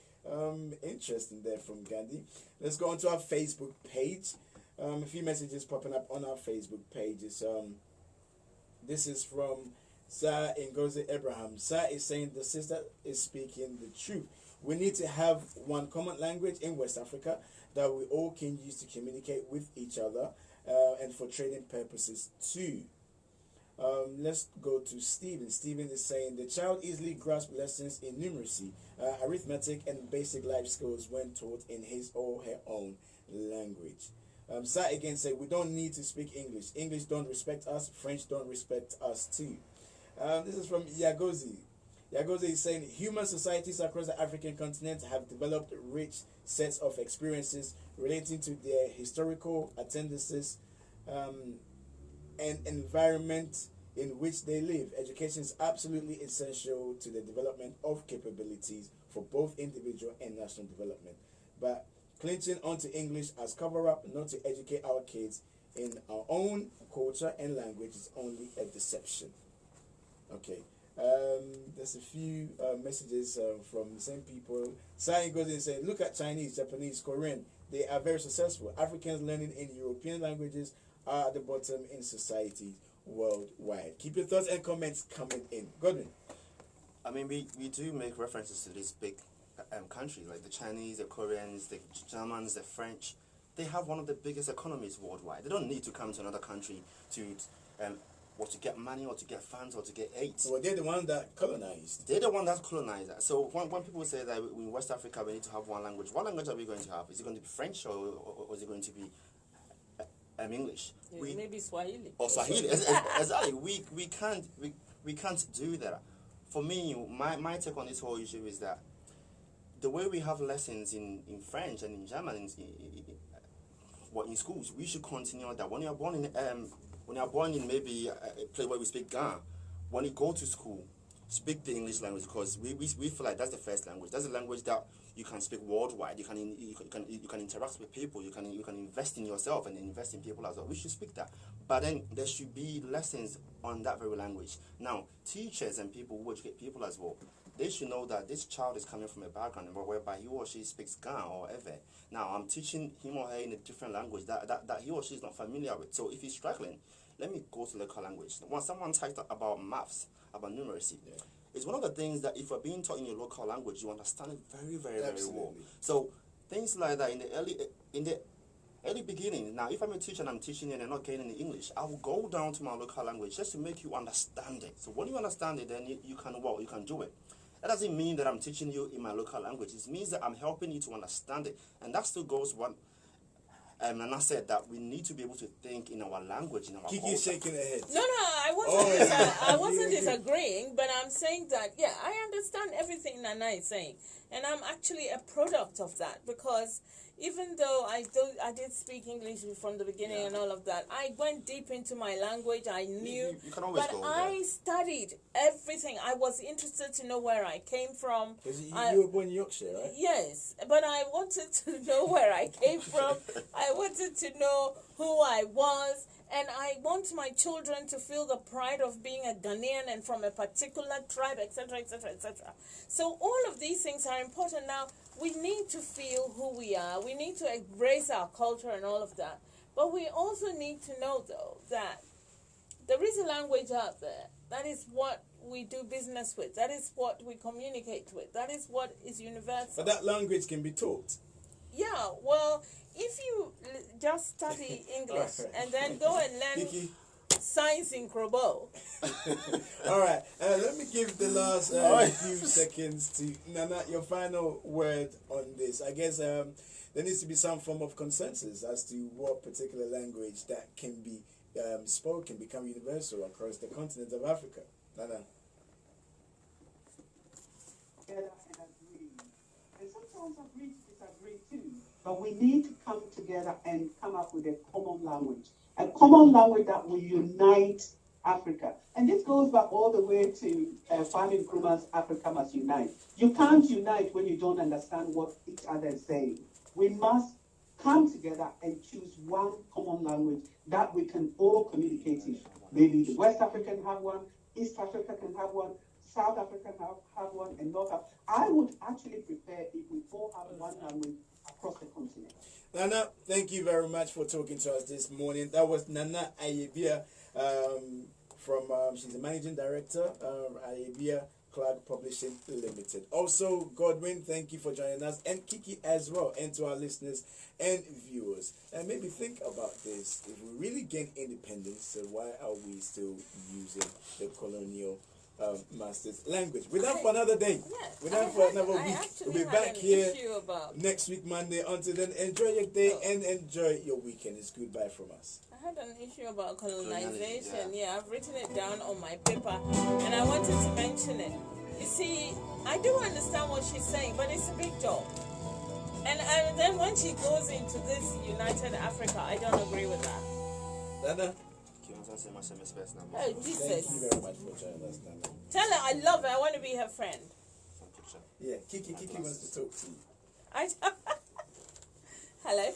interesting there from Gandhi. Let's go on to our Facebook page. A few messages popping up on our Facebook pages. This is from Sir Ngozi Abraham. Sir is saying the sister is speaking the truth. We need to have one common language in West Africa that we all can use to communicate with each other and for training purposes too. Let's go to Stephen. Stephen is saying the child easily grasps lessons in numeracy, arithmetic, and basic life skills when taught in his or her own language. Sir again said we don't need to speak English. English don't respect us. French don't respect us too. This is from Yagozi. Yagozi is saying human societies across the African continent have developed rich sets of experiences relating to their historical attendances and environment in which they live. Education is absolutely essential to the development of capabilities for both individual and national development. But clinching onto English as cover-up, not to educate our kids in our own culture and language, is only a deception. Okay. There's a few messages from the same people. Sai goes in and says, look at Chinese, Japanese, Korean. They are very successful. Africans learning in European languages are at the bottom in society worldwide. Keep your thoughts and comments coming in. Godwin. I mean, we do make references to these big countries, like the Chinese, the Koreans, the Germans, the French. They have one of the biggest economies worldwide. They don't need to come to another country to or to get money, or to get funds, or to get aid. Well, they're the ones that colonized. They're the one that colonized. So when people say that in West Africa we need to have one language, what language are we going to have? Is it going to be French, or is it going to be English? Yeah, maybe Swahili. Or Swahili. Exactly. We can't do that. For me, my take on this whole issue is that the way we have lessons in French and in German in schools, we should continue that. When you are born in maybe a place where we speak Ga, when you go to school, speak the English language, because we feel like that's the first language. That's the language that you can speak worldwide. You can interact with people. You can invest in yourself and invest in people as well. We should speak that. But then there should be lessons on that very language. Now, teachers and people who educate people as well, they should know that this child is coming from a background whereby he or she speaks Ga or Ewe. Now, I'm teaching him or her in a different language that he or she is not familiar with. So if he's struggling, let me go to local language. When someone talks about maths, about numeracy, it's one of the things that if you're being taught in your local language, you understand it very, very, very well. So things like that in the early beginning. Now, if I'm a teacher and I'm teaching and I'm not getting any English, I will go down to my local language just to make you understand it. So when you understand it, then you can do it. That doesn't mean that I'm teaching you in my local language. It means that I'm helping you to understand it. And that still goes one. And I said that we need to be able to think in our language, in our Kiki culture. shaking her head. No, I wasn't disagreeing, but I'm saying that, yeah, I understand everything Nana is saying. And I'm actually a product of that because, even though I did speak English from the beginning and all of that, I went deep into my language. I knew, You can always but go I studied everything. I was interested to know where I came from. Because you were born in Yorkshire, right? Yes, but I wanted to know where I came from. I wanted to know who I was. And I want my children to feel the pride of being a Ghanaian and from a particular tribe, etc., etc., etc. So all of these things are important. Now, we need to feel who we are. We need to embrace our culture and all of that. But we also need to know, though, that there is a language out there. That is what we do business with. That is what we communicate with. That is what is universal. But that language can be taught. Yeah, well, if you just study English and then go and learn KIKI. science in Krobo. All right, let me give the last few seconds to Nana, your final word on this. I guess there needs to be some form of consensus as to what particular language that can be spoken, become universal across the continent of Africa. Nana. Together and agree. And sometimes agree to disagree too. But we need to come together and come up with a common language that will unite Africa. And this goes back all the way to Kwame Nkrumah's Africa Must Unite. You can't unite when you don't understand what each other is saying. We must come together and choose one common language that we can all communicate in. Maybe the West Africa can have one, East Africa can have one, South Africa can have one, and North Africa. I would actually prefer if we all have one language across the continent. Nana, thank you very much for talking to us this morning. That was Nana Ayebia from, she's the managing director of Ayebia Clark Publishing Limited. Also, Godwin, thank you for joining us, and KIKI as well, and to our listeners and viewers. And maybe think about this. If we really gain independence, why are we still using the colonial master's language? We're done for another day. Yes, We're done for another week. actually We'll be had back an here issue about- next week, Monday. Until then, enjoy your day and enjoy your weekend. It's goodbye from us. I had an issue about colonization. Yeah, I've written it down on my paper, and I wanted to mention it. You see, I do understand what she's saying, but it's a big job. And then when she goes into this United Africa, I don't agree with that. Nana, Oh, Jesus. thank you very much for joining us, Nana. Tell her I love her. I want to be her friend. Yeah, KIKI wants to talk to you. Hello.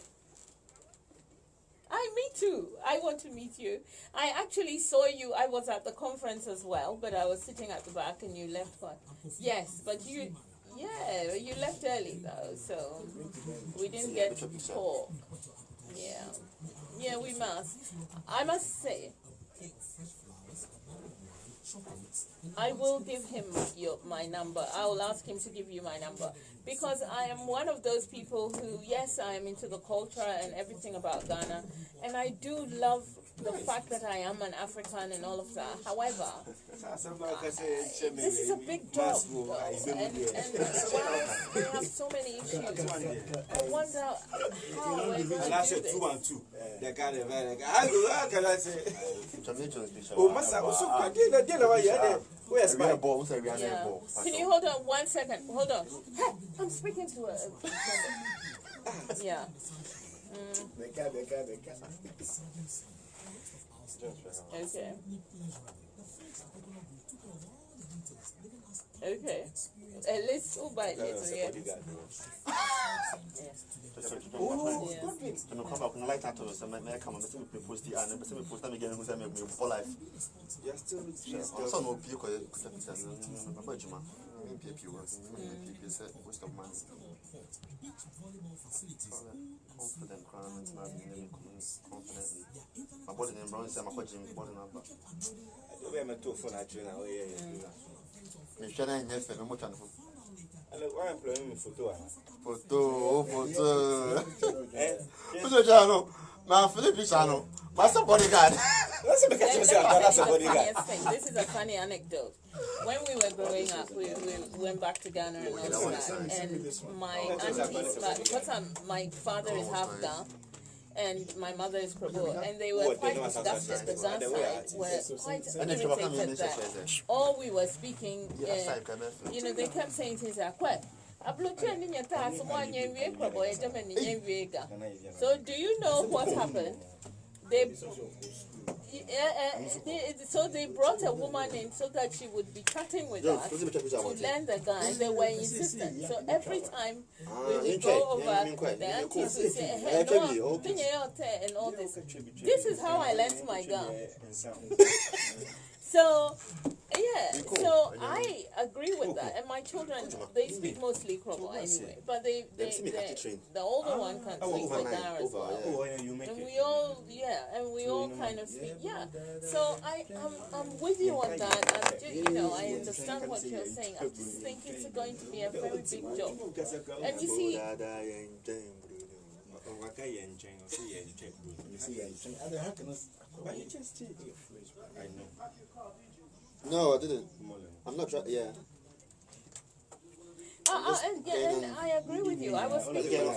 Me too. I want to meet you. I actually saw you. I was at the conference as well, but I was sitting at the back and you left. Yes, but you left early though, so we didn't get to talk. Yeah, we must. I must say, I will give him my number. I will ask him to give you my number. Because I am one of those people who, yes, I am into the culture and everything about Ghana. And I do love the fact that I am an African and all of that. However, this is a big job. And we have so many issues. I wonder how we're going to do this. 2 and 2. The guy, how can I say? Oh, Master, where's my ball? Can you hold on 1 second? Hold on. Hey, I'm speaking to her. Yeah. Okay. Okay. Let's go by later. Yeah. This is a funny anecdote. When we were growing up, we went back to Ghana and all that. And my aunties, because my father is half Ghana, and my mother is Krobo, and they were quite disgusted. The Ghana side were quite irritated that all we were speaking, they kept saying things like, So do you know what happened? So they brought a woman in so that she would be chatting with us to learn the guy, and they were insistent. So every time we would go over, the aunties would say, hey, no, and all this. This is how I learned my gun. So, yeah, so I agree with that. And my children, they speak mostly Krobo anyway. But the older one can speak the Gar as well. And we all, and we all kind of speak, So I'm with you on that. I understand what you're saying. I just think it's going to be a very big job. And you see, No, I didn't. I'm not trying. Yeah. And I agree with you. I was speaking to my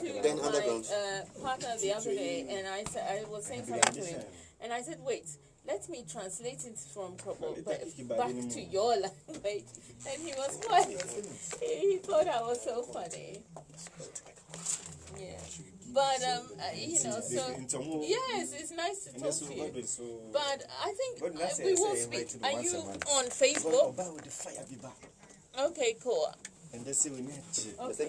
partner the other day, and I was saying something to him, and I said, "Wait, let me translate it from Krobo back to your language." And he was quiet. He thought I was so funny. Yeah. But so yes, it's nice to talk to you. But I think we will speak. Are you on Facebook? Okay, cool. And they say we need to. Okay.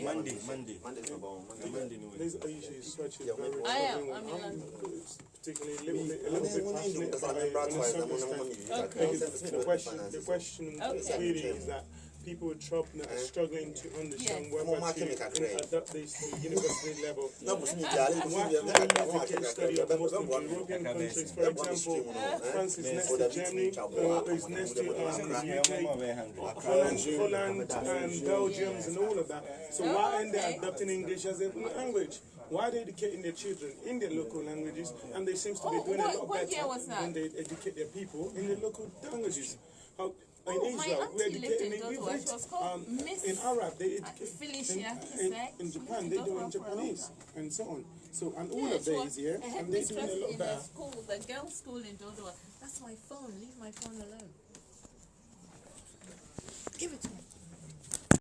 Monday. I am. I'm in London. Particularly a little bit passionate about the question really is that people with Trump are struggling to understand whether to adapt this to university level. Why the case study of most of the European countries, for example, France is next to Germany, is next to UK, Holland and Belgium and all of that. So why aren't they adopting English as a language? Why are they educating their children in their local languages, and they seem to be doing a lot better when they educate their people in their local languages? In Israel, we educate in in Arab, they educate in Japan, they do in Japanese, and so on. So, and all of these, and they doing a lot better. The girls' school in Dodowa. That's my phone. Leave my phone alone. Give it to me.